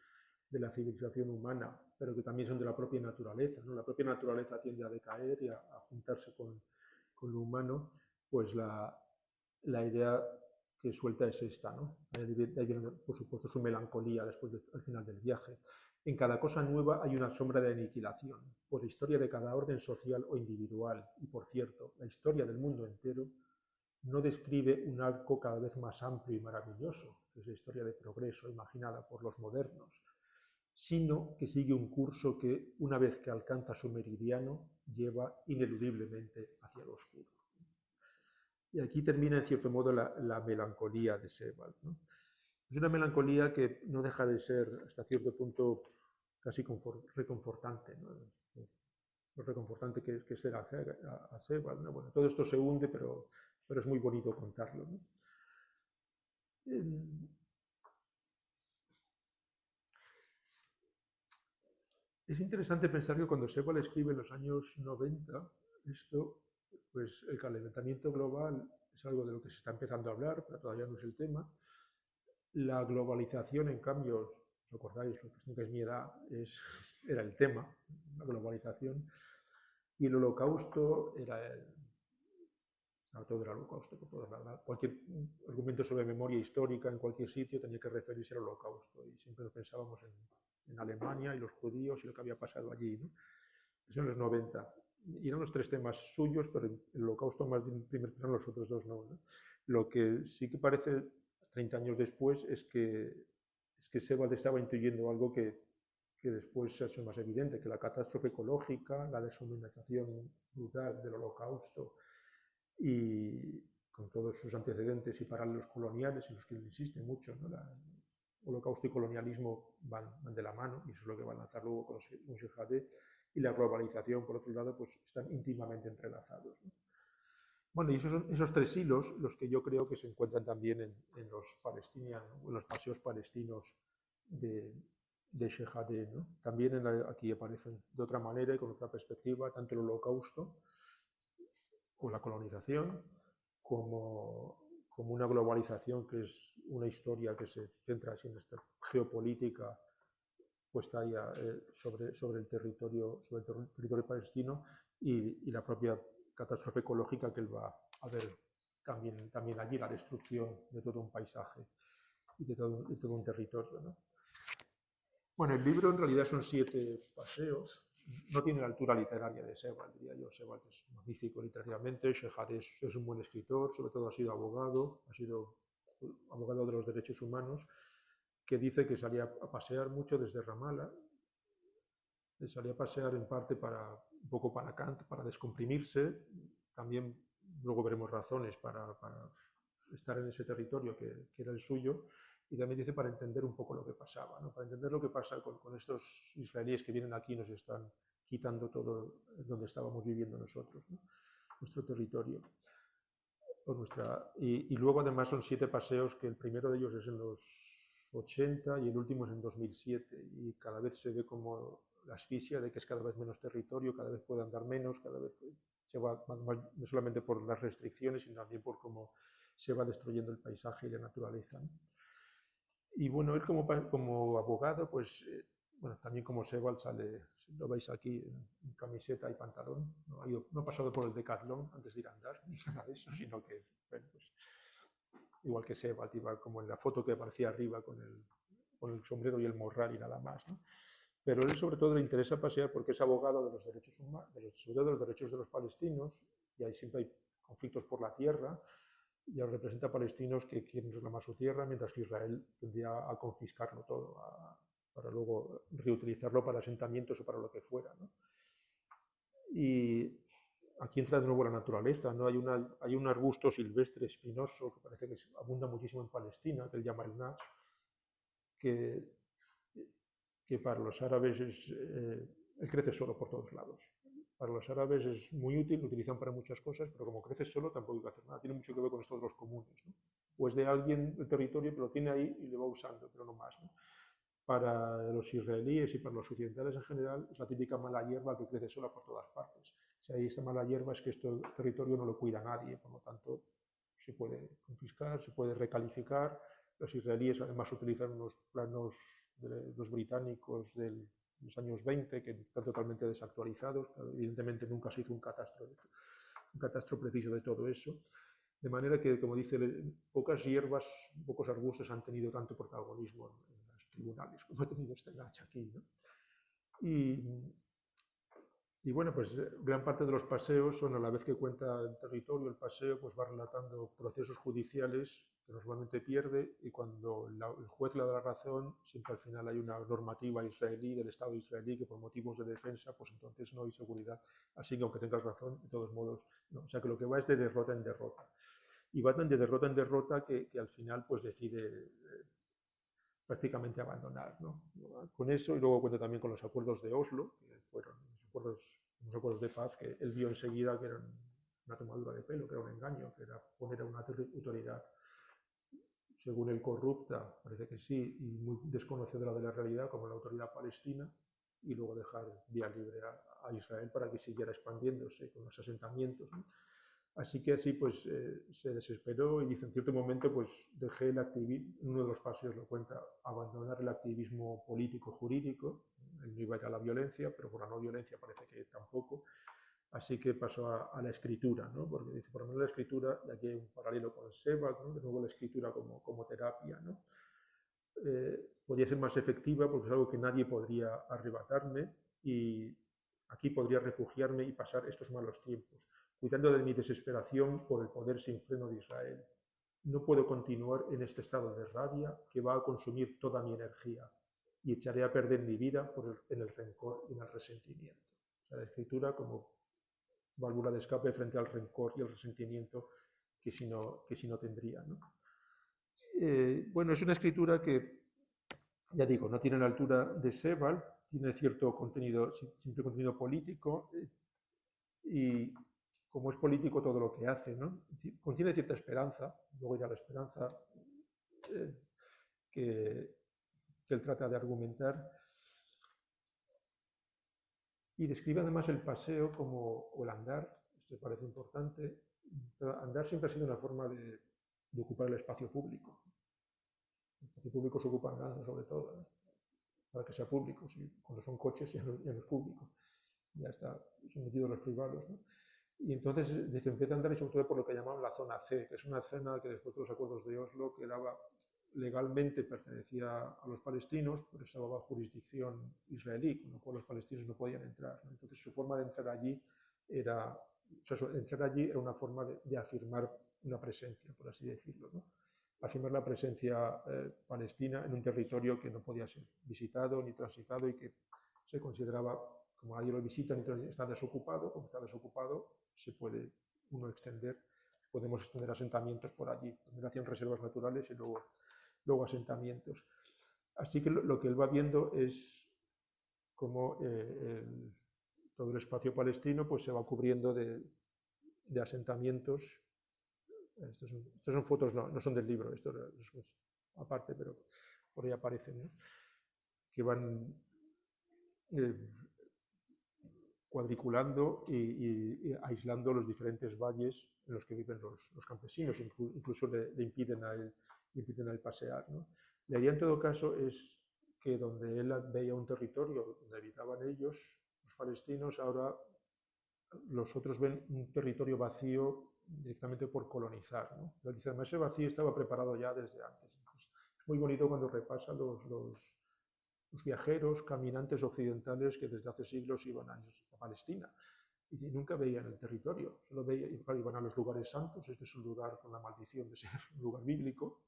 de la civilización humana, pero que también son de la propia naturaleza, ¿no? La propia naturaleza tiende a decaer y a juntarse con lo humano, pues la idea que suelta es esta, ¿no? Ahí viene, por supuesto, su melancolía después al final del viaje. En cada cosa nueva hay una sombra de aniquilación, por la historia de cada orden social o individual. Y, por cierto, la historia del mundo entero no describe un arco cada vez más amplio y maravilloso, que es la historia de progreso imaginada por los modernos, sino que sigue un curso que, una vez que alcanza su meridiano, lleva ineludiblemente hacia lo oscuro. Y aquí termina, en cierto modo, la melancolía de Sebald, ¿no? Es una melancolía que no deja de ser, hasta cierto punto, casi reconfortante, ¿no? Lo reconfortante que es ser a Sebald, ¿no? Bueno, todo esto se hunde, pero es muy bonito contarlo, ¿no? Es interesante pensar que cuando Sebald escribe en los años 90, pues el calentamiento global es algo de lo que se está empezando a hablar, pero todavía no es el tema. La globalización, en cambio, os acordáis, lo que es mi edad, era el tema, la globalización, y el holocausto todo era el holocausto, cualquier argumento sobre memoria histórica en cualquier sitio tenía que referirse al holocausto, y siempre pensábamos en Alemania y los judíos y lo que había pasado allí, ¿no? Eso en los 90. Y eran los tres temas suyos, pero el holocausto más de primer plano, los otros dos no, ¿no? Lo que sí que parece 30 años después es que Sebald estaba intuyendo algo que después se ha hecho más evidente, que la catástrofe ecológica, la deshumanización brutal del holocausto y con todos sus antecedentes y paralelos coloniales en los que él insiste mucho, ¿no? Holocausto y colonialismo van de la mano, y eso es lo que va a lanzar luego con los Shehadeh, y la globalización, por otro lado, pues están íntimamente entrelazados, ¿no? Bueno, y esos son esos tres hilos los que yo creo que se encuentran también en los paseos palestinos de Shehadeh, ¿no? También aquí aparecen de otra manera y con otra perspectiva tanto el holocausto o la colonización como una globalización que es una historia que se centra así en esta geopolítica puesta ya sobre el territorio palestino y la propia catástrofe ecológica que él va a ver también allí, la destrucción de todo un paisaje y de todo un territorio, ¿no? Bueno, el libro en realidad son 7 paseos. No tiene la altura literaria de Sebald, diría yo. Sebald es magnífico literariamente, Shehadeh es un buen escritor, sobre todo ha sido abogado de los derechos humanos, que dice que salía a pasear mucho desde Ramallah, salía a pasear en parte un poco para Kant, para descomprimirse, también luego veremos razones para estar en ese territorio que era el suyo, y también dice para entender un poco lo que pasaba, ¿no? Para entender lo que pasa con estos israelíes que vienen aquí y nos están quitando todo donde estábamos viviendo nosotros, ¿no? Nuestro territorio. Y luego además son 7 paseos, que el primero de ellos es en los 80 y el último es en 2007, y cada vez se ve como la asfixia de que es cada vez menos territorio, cada vez puede andar menos, cada vez se va no solamente por las restricciones, sino también por cómo se va destruyendo el paisaje y la naturaleza, ¿no? Y bueno, él como abogado, pues, bueno, también como Sebald sale, lo veis aquí, en camiseta y pantalón, no ha pasado por el Decathlon antes de ir a andar, ni nada de eso, sino que, bueno, pues, igual que Sebald, iba como en la foto que aparecía arriba con el sombrero y el morral y nada más, ¿no? Pero él sobre todo le interesa pasear porque es abogado de los derechos humanos, sobre todo de los derechos de los palestinos, y ahí siempre hay conflictos por la tierra, y ahora representa a palestinos que quieren reclamar su tierra, mientras que Israel tendría a confiscarlo todo, para luego reutilizarlo para asentamientos o para lo que fuera, ¿no? Y aquí entra de nuevo la naturaleza, ¿no? Hay un arbusto silvestre espinoso que parece que abunda muchísimo en Palestina, que él llama el nach, que para los árabes él crece solo por todos lados. Para los árabes es muy útil, lo utilizan para muchas cosas, pero como crece solo tampoco hay que hacer nada. Tiene mucho que ver con esto de los comunes, ¿no? O es de alguien del territorio que lo tiene ahí y lo va usando, pero no más, ¿no? Para los israelíes y para los occidentales en general es la típica mala hierba que crece sola por todas partes. Si hay esta mala hierba es que este territorio no lo cuida nadie, por lo tanto se puede confiscar, se puede recalificar. Los israelíes además utilizan unos planos de los británicos de los años 20 que están totalmente desactualizados. Evidentemente nunca se hizo un catastro preciso de todo eso. De manera que, como dice, pocas hierbas, pocos arbustos han tenido tanto protagonismo en los tribunales como ha tenido este gacha aquí, ¿no? Y bueno, pues gran parte de los paseos son, a la vez que cuenta el territorio, el paseo pues va relatando procesos judiciales que normalmente pierde, y cuando el juez le da la razón, siempre al final hay una normativa israelí, del Estado israelí, que por motivos de defensa, pues entonces no hay seguridad. Así que aunque tengas razón, de todos modos, no. O sea que lo que va es de derrota en derrota. Y va tan de derrota en derrota que al final pues decide prácticamente abandonar, ¿no? Con eso, y luego cuenta también con los acuerdos de Oslo, que fueron unos acuerdos de paz que él vio enseguida que eran una tomadura de pelo, que era un engaño, que era poner a una autoridad, según él, corrupta, parece que sí, y muy desconocedora de la realidad, como la autoridad palestina, y luego dejar vía libre a Israel para que siguiera expandiéndose con los asentamientos, ¿no? Así que así pues se desesperó y dice, en cierto momento pues dejé el activismo, en uno de los paseos lo cuenta, abandonar el activismo político-jurídico. Él no iba a ir a la violencia, pero por la no violencia parece que tampoco. Así que pasó a la escritura, ¿no? Porque dice, por lo menos la escritura, y aquí hay un paralelo con Sebald, ¿no? De nuevo la escritura como terapia, ¿no? Podría ser más efectiva porque es algo que nadie podría arrebatarme, y aquí podría refugiarme y pasar estos malos tiempos, cuidando de mi desesperación por el poder sin freno de Israel. No puedo continuar en este estado de rabia que va a consumir toda mi energía, y echaré a perder mi vida en el rencor y en el resentimiento. O sea, la escritura como válvula de escape frente al rencor y el resentimiento que si no tendría, ¿no? Bueno, es una escritura que, ya digo, no tiene la altura de Sebald, tiene cierto contenido, siempre contenido político, y como es político todo lo que hace, ¿no? Contiene cierta esperanza, luego ya la esperanza que él trata de argumentar, y describe además el paseo o el andar. Esto parece importante. Andar siempre ha sido una forma de ocupar el espacio público. El espacio público se ocupa andando, sobre todo, ¿no? Para que sea público. Cuando son coches ya no es público, ya está sometido a los privados, ¿no? Y entonces, desde que empieza a andar, y sobre todo por lo que llamaban la zona C, que es una zona que después de los acuerdos de Oslo quedaba legalmente, pertenecía a los palestinos, pero estaba bajo jurisdicción israelí, con lo cual los palestinos no podían entrar, ¿no? Entonces su forma de entrar allí era una forma de afirmar una presencia, por así decirlo, ¿no? Afirmar la presencia palestina en un territorio que no podía ser visitado ni transitado, y que se consideraba, como nadie lo visita, ni está desocupado, como está desocupado, se puede uno extender, podemos extender asentamientos por allí. Primero hacían reservas naturales y luego asentamientos. Así que lo que él va viendo es cómo todo el espacio palestino pues se va cubriendo de asentamientos. Estos son fotos, no son del libro, esto es aparte, pero por ahí aparecen, ¿no? Que van cuadriculando y aislando los diferentes valles en los que viven los campesinos, incluso le impiden a él pasear, ¿no? La idea en todo caso es que donde él veía un territorio donde habitaban ellos, los palestinos, ahora los otros ven un territorio vacío directamente por colonizar, ¿no? Dice, además ese vacío estaba preparado ya desde antes. Entonces, es muy bonito cuando repasa los viajeros, caminantes occidentales que desde hace siglos iban a Palestina y nunca veían el territorio, solo iban a los lugares santos. Este es un lugar con la maldición de ser un lugar bíblico.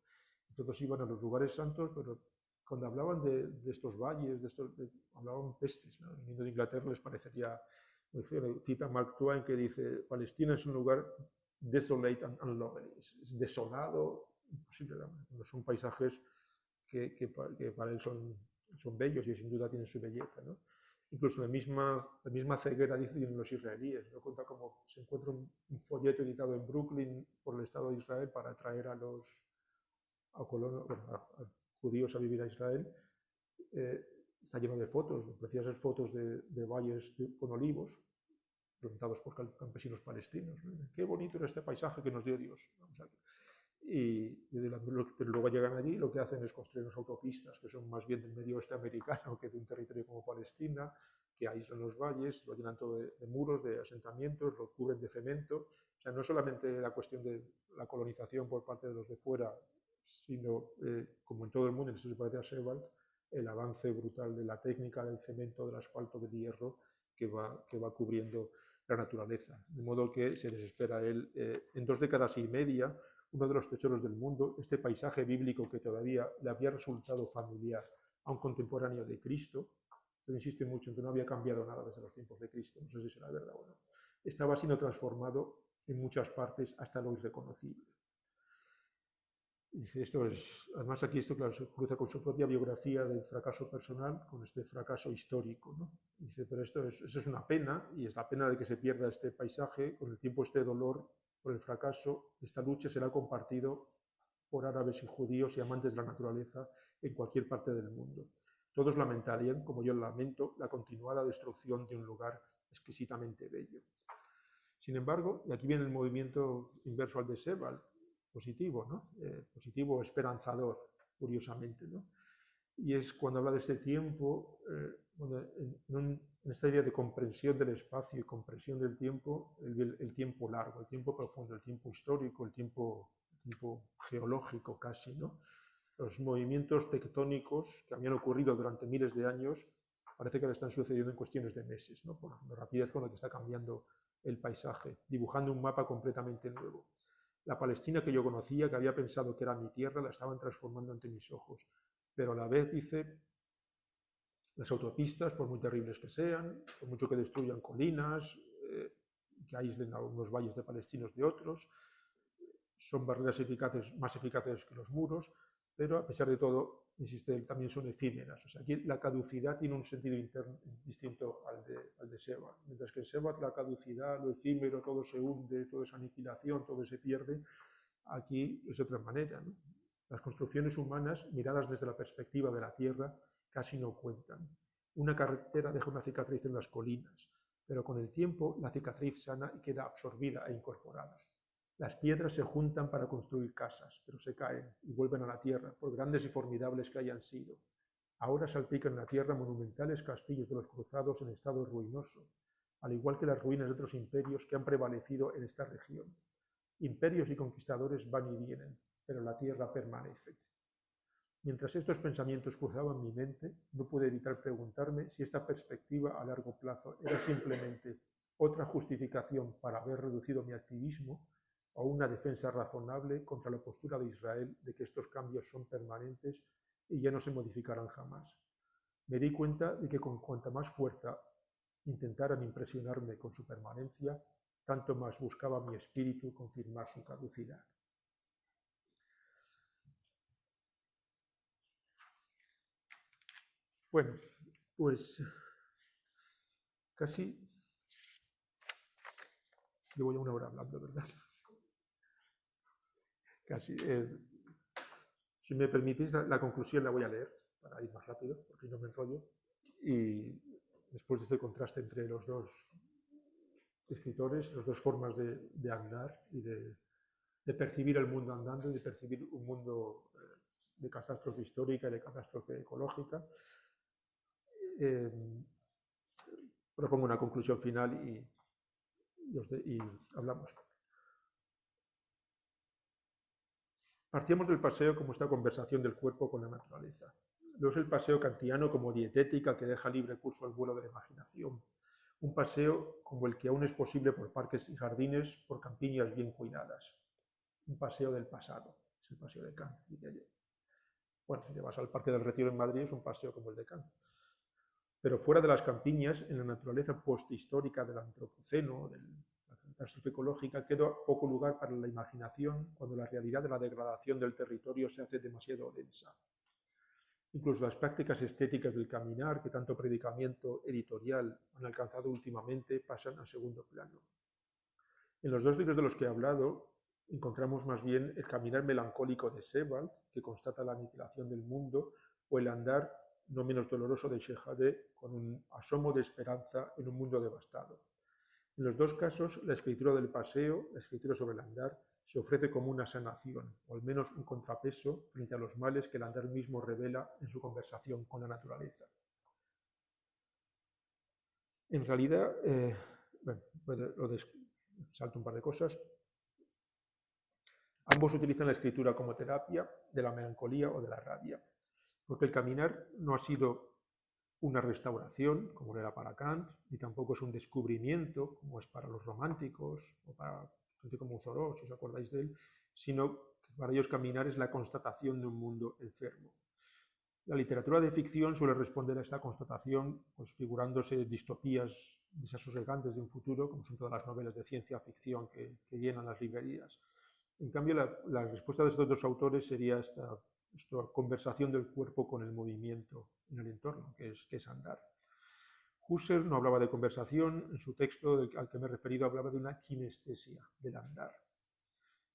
Todos iban a los lugares santos, pero cuando hablaban de estos valles, hablaban pestes, ¿no? Viniendo de Inglaterra les parecería muy feo. Cita Mark Twain que dice, Palestina es un lugar desolate and unlovely, es desolado, imposible, no son paisajes que para él son bellos, y sin duda tienen su belleza, ¿no? Incluso la misma ceguera, dicen los israelíes, ¿no? Cuenta cómo se encuentra un folleto editado en Brooklyn por el Estado de Israel para atraer a judíos a vivir a Israel. Está lleno de fotos, preciosas fotos de valles con olivos, plantados por campesinos palestinos, ¿no? Qué bonito era este paisaje que nos dio Dios, ¿no? O sea, pero luego llegan allí y lo que hacen es construir unas autopistas que son más bien del medio oeste americano que de un territorio como Palestina, que aíslan los valles, lo llenan todo de muros, de asentamientos, lo cubren de cemento. O sea, no solamente la cuestión de la colonización por parte de los de fuera, sino, como en todo el mundo, en esto se parece a Sebald, el avance brutal de la técnica del cemento, del asfalto, del hierro, que va cubriendo la naturaleza. De modo que se desespera él. En 2 décadas y media, uno de los tesoros del mundo, este paisaje bíblico que todavía le había resultado familiar a un contemporáneo de Cristo, se insiste mucho en que no había cambiado nada desde los tiempos de Cristo, no sé si será verdad o no, estaba siendo transformado en muchas partes hasta lo irreconocible. Dice, esto es, además aquí esto claro, se cruza con su propia biografía del fracaso personal, con este fracaso histórico, ¿no? Dice, pero eso es una pena, y es la pena de que se pierda este paisaje. Con el tiempo este dolor por el fracaso, esta lucha será compartido por árabes y judíos y amantes de la naturaleza en cualquier parte del mundo. Todos lamentarían, como yo lamento, la continuada destrucción de un lugar exquisitamente bello. Sin embargo, y aquí viene el movimiento inverso al de Sebald, positivo, ¿no? Positivo, esperanzador, curiosamente, ¿no? Y es cuando habla de este tiempo, en esta idea de comprensión del espacio y comprensión del tiempo, el tiempo largo, el tiempo profundo, el tiempo histórico, el tiempo geológico casi, ¿no? Los movimientos tectónicos que habían ocurrido durante miles de años parece que le están sucediendo en cuestiones de meses, ¿no? Por la rapidez con la que está cambiando el paisaje, dibujando un mapa completamente nuevo. La Palestina que yo conocía, que había pensado que era mi tierra, la estaban transformando ante mis ojos. Pero a la vez, dice, las autopistas, por muy terribles que sean, por mucho que destruyan colinas, que aíslen a unos valles de palestinos de otros, son barreras más eficaces que los muros, pero a pesar de todo, insiste él, también son efímeras. O sea, aquí la caducidad tiene un sentido interno distinto al de Sebald. Mientras que en Sebald la caducidad, lo efímero, todo se hunde, todo es aniquilación, todo se pierde, aquí es de otra manera, ¿no? Las construcciones humanas, miradas desde la perspectiva de la tierra, casi no cuentan. Una carretera deja una cicatriz en las colinas, pero con el tiempo la cicatriz sana y queda absorbida e incorporada. Las piedras se juntan para construir casas, pero se caen y vuelven a la tierra, por grandes y formidables que hayan sido. Ahora salpican la tierra monumentales castillos de los cruzados en estado ruinoso, al igual que las ruinas de otros imperios que han prevalecido en esta región. Imperios y conquistadores van y vienen, pero la tierra permanece. Mientras estos pensamientos cruzaban mi mente, no pude evitar preguntarme si esta perspectiva a largo plazo era simplemente otra justificación para haber reducido mi activismo o una defensa razonable contra la postura de Israel de que estos cambios son permanentes y ya no se modificarán jamás. Me di cuenta de que con cuanta más fuerza intentaran impresionarme con su permanencia, tanto más buscaba mi espíritu confirmar su caducidad. Bueno, pues casi llevo ya 1 hora hablando, ¿verdad? Casi. Si me permitís, la conclusión la voy a leer para ir más rápido, porque no me enrollo. Y después de este contraste entre los dos escritores, las dos formas de andar y de percibir el mundo andando y de percibir un mundo de catástrofe histórica y de catástrofe ecológica, propongo una conclusión final y hablamos. Partíamos del paseo como esta conversación del cuerpo con la naturaleza. Luego es el paseo kantiano como dietética que deja libre curso al vuelo de la imaginación. Un paseo como el que aún es posible por parques y jardines, por campiñas bien cuidadas. Un paseo del pasado, es el paseo de Kant, diría yo. Bueno, si te vas al Parque del Retiro en Madrid es un paseo como el de Kant. Pero fuera de las campiñas, en la naturaleza posthistórica del antropoceno, de la catástrofe ecológica, queda poco lugar para la imaginación cuando la realidad de la degradación del territorio se hace demasiado densa. Incluso las prácticas estéticas del caminar, que tanto predicamento editorial han alcanzado últimamente, pasan a segundo plano. En los dos libros de los que he hablado, encontramos más bien el caminar melancólico de Sebald, que constata la aniquilación del mundo, o el andar no menos doloroso de Shehadeh, con un asomo de esperanza en un mundo devastado. En los dos casos, la escritura del paseo, la escritura sobre el andar, se ofrece como una sanación, o al menos un contrapeso frente a los males que el andar mismo revela en su conversación con la naturaleza. En realidad, salto un par de cosas. Ambos utilizan la escritura como terapia de la melancolía o de la rabia, porque el caminar no ha sido una restauración, como lo era para Kant, ni tampoco es un descubrimiento, como es para los románticos o para gente como Thoreau, si os acordáis de él, sino que para ellos caminar es la constatación de un mundo enfermo. La literatura de ficción suele responder a esta constatación pues, figurándose distopías desasosegantes de un futuro, como son todas las novelas de ciencia ficción que llenan las librerías. En cambio, la respuesta de estos dos autores sería esta conversación del cuerpo con el movimiento en el entorno, que es andar. Husserl no hablaba de conversación, en su texto al que me he referido hablaba de una kinestesia del andar.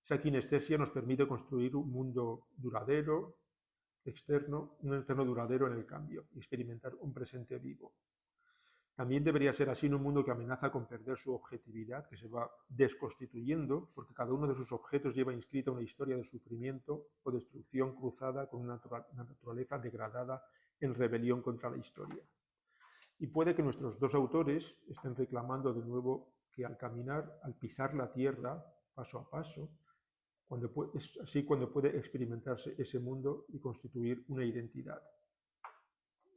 Esa kinestesia nos permite construir un mundo duradero, externo, un entorno duradero en el cambio y experimentar un presente vivo. También debería ser así en un mundo que amenaza con perder su objetividad, que se va desconstituyendo, porque cada uno de sus objetos lleva inscrita una historia de sufrimiento o destrucción cruzada con una naturaleza degradada en rebelión contra la historia. Y puede que nuestros dos autores estén reclamando de nuevo que al caminar, al pisar la tierra, paso a paso, es así cuando puede experimentarse ese mundo y constituir una identidad.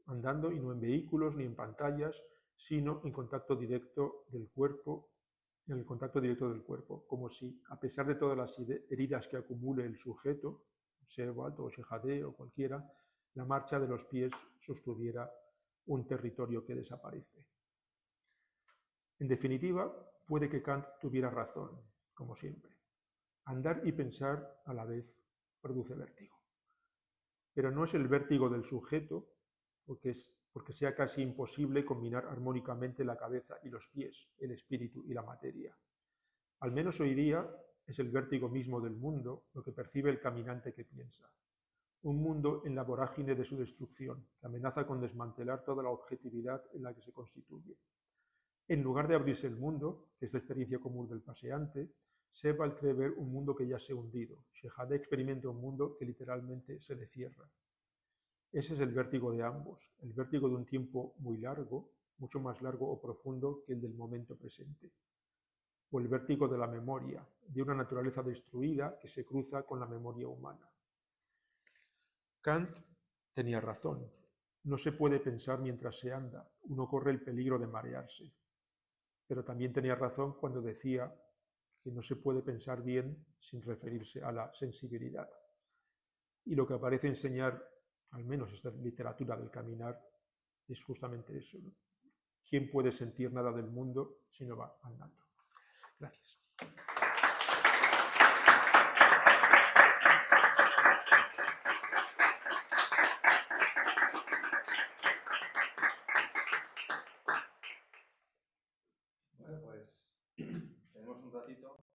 Andando y no en vehículos ni en pantallas, sino en contacto directo del cuerpo, en el contacto directo del cuerpo, como si, a pesar de todas las heridas que acumule el sujeto, Sebald o Shehadeh o cualquiera, la marcha de los pies sostuviera un territorio que desaparece. En definitiva, puede que Kant tuviera razón, como siempre. Andar y pensar a la vez produce vértigo. Pero no es el vértigo del sujeto, porque sea casi imposible combinar armónicamente la cabeza y los pies, el espíritu y la materia. Al menos hoy día es el vértigo mismo del mundo lo que percibe el caminante que piensa. Un mundo en la vorágine de su destrucción, que amenaza con desmantelar toda la objetividad en la que se constituye. En lugar de abrirse el mundo, que es la experiencia común del paseante, Sebald cree ver un mundo que ya se ha hundido. Shehadeh experimenta un mundo que literalmente se le cierra. Ese es el vértigo de ambos, el vértigo de un tiempo muy largo, mucho más largo o profundo que el del momento presente. O el vértigo de la memoria, de una naturaleza destruida que se cruza con la memoria humana. Kant tenía razón. No se puede pensar mientras se anda, uno corre el peligro de marearse. Pero también tenía razón cuando decía que no se puede pensar bien sin referirse a la sensibilidad. Y lo que parece enseñar, al menos esta literatura del caminar, es justamente eso, ¿no? ¿Quién puede sentir nada del mundo si no va andando? Gracias.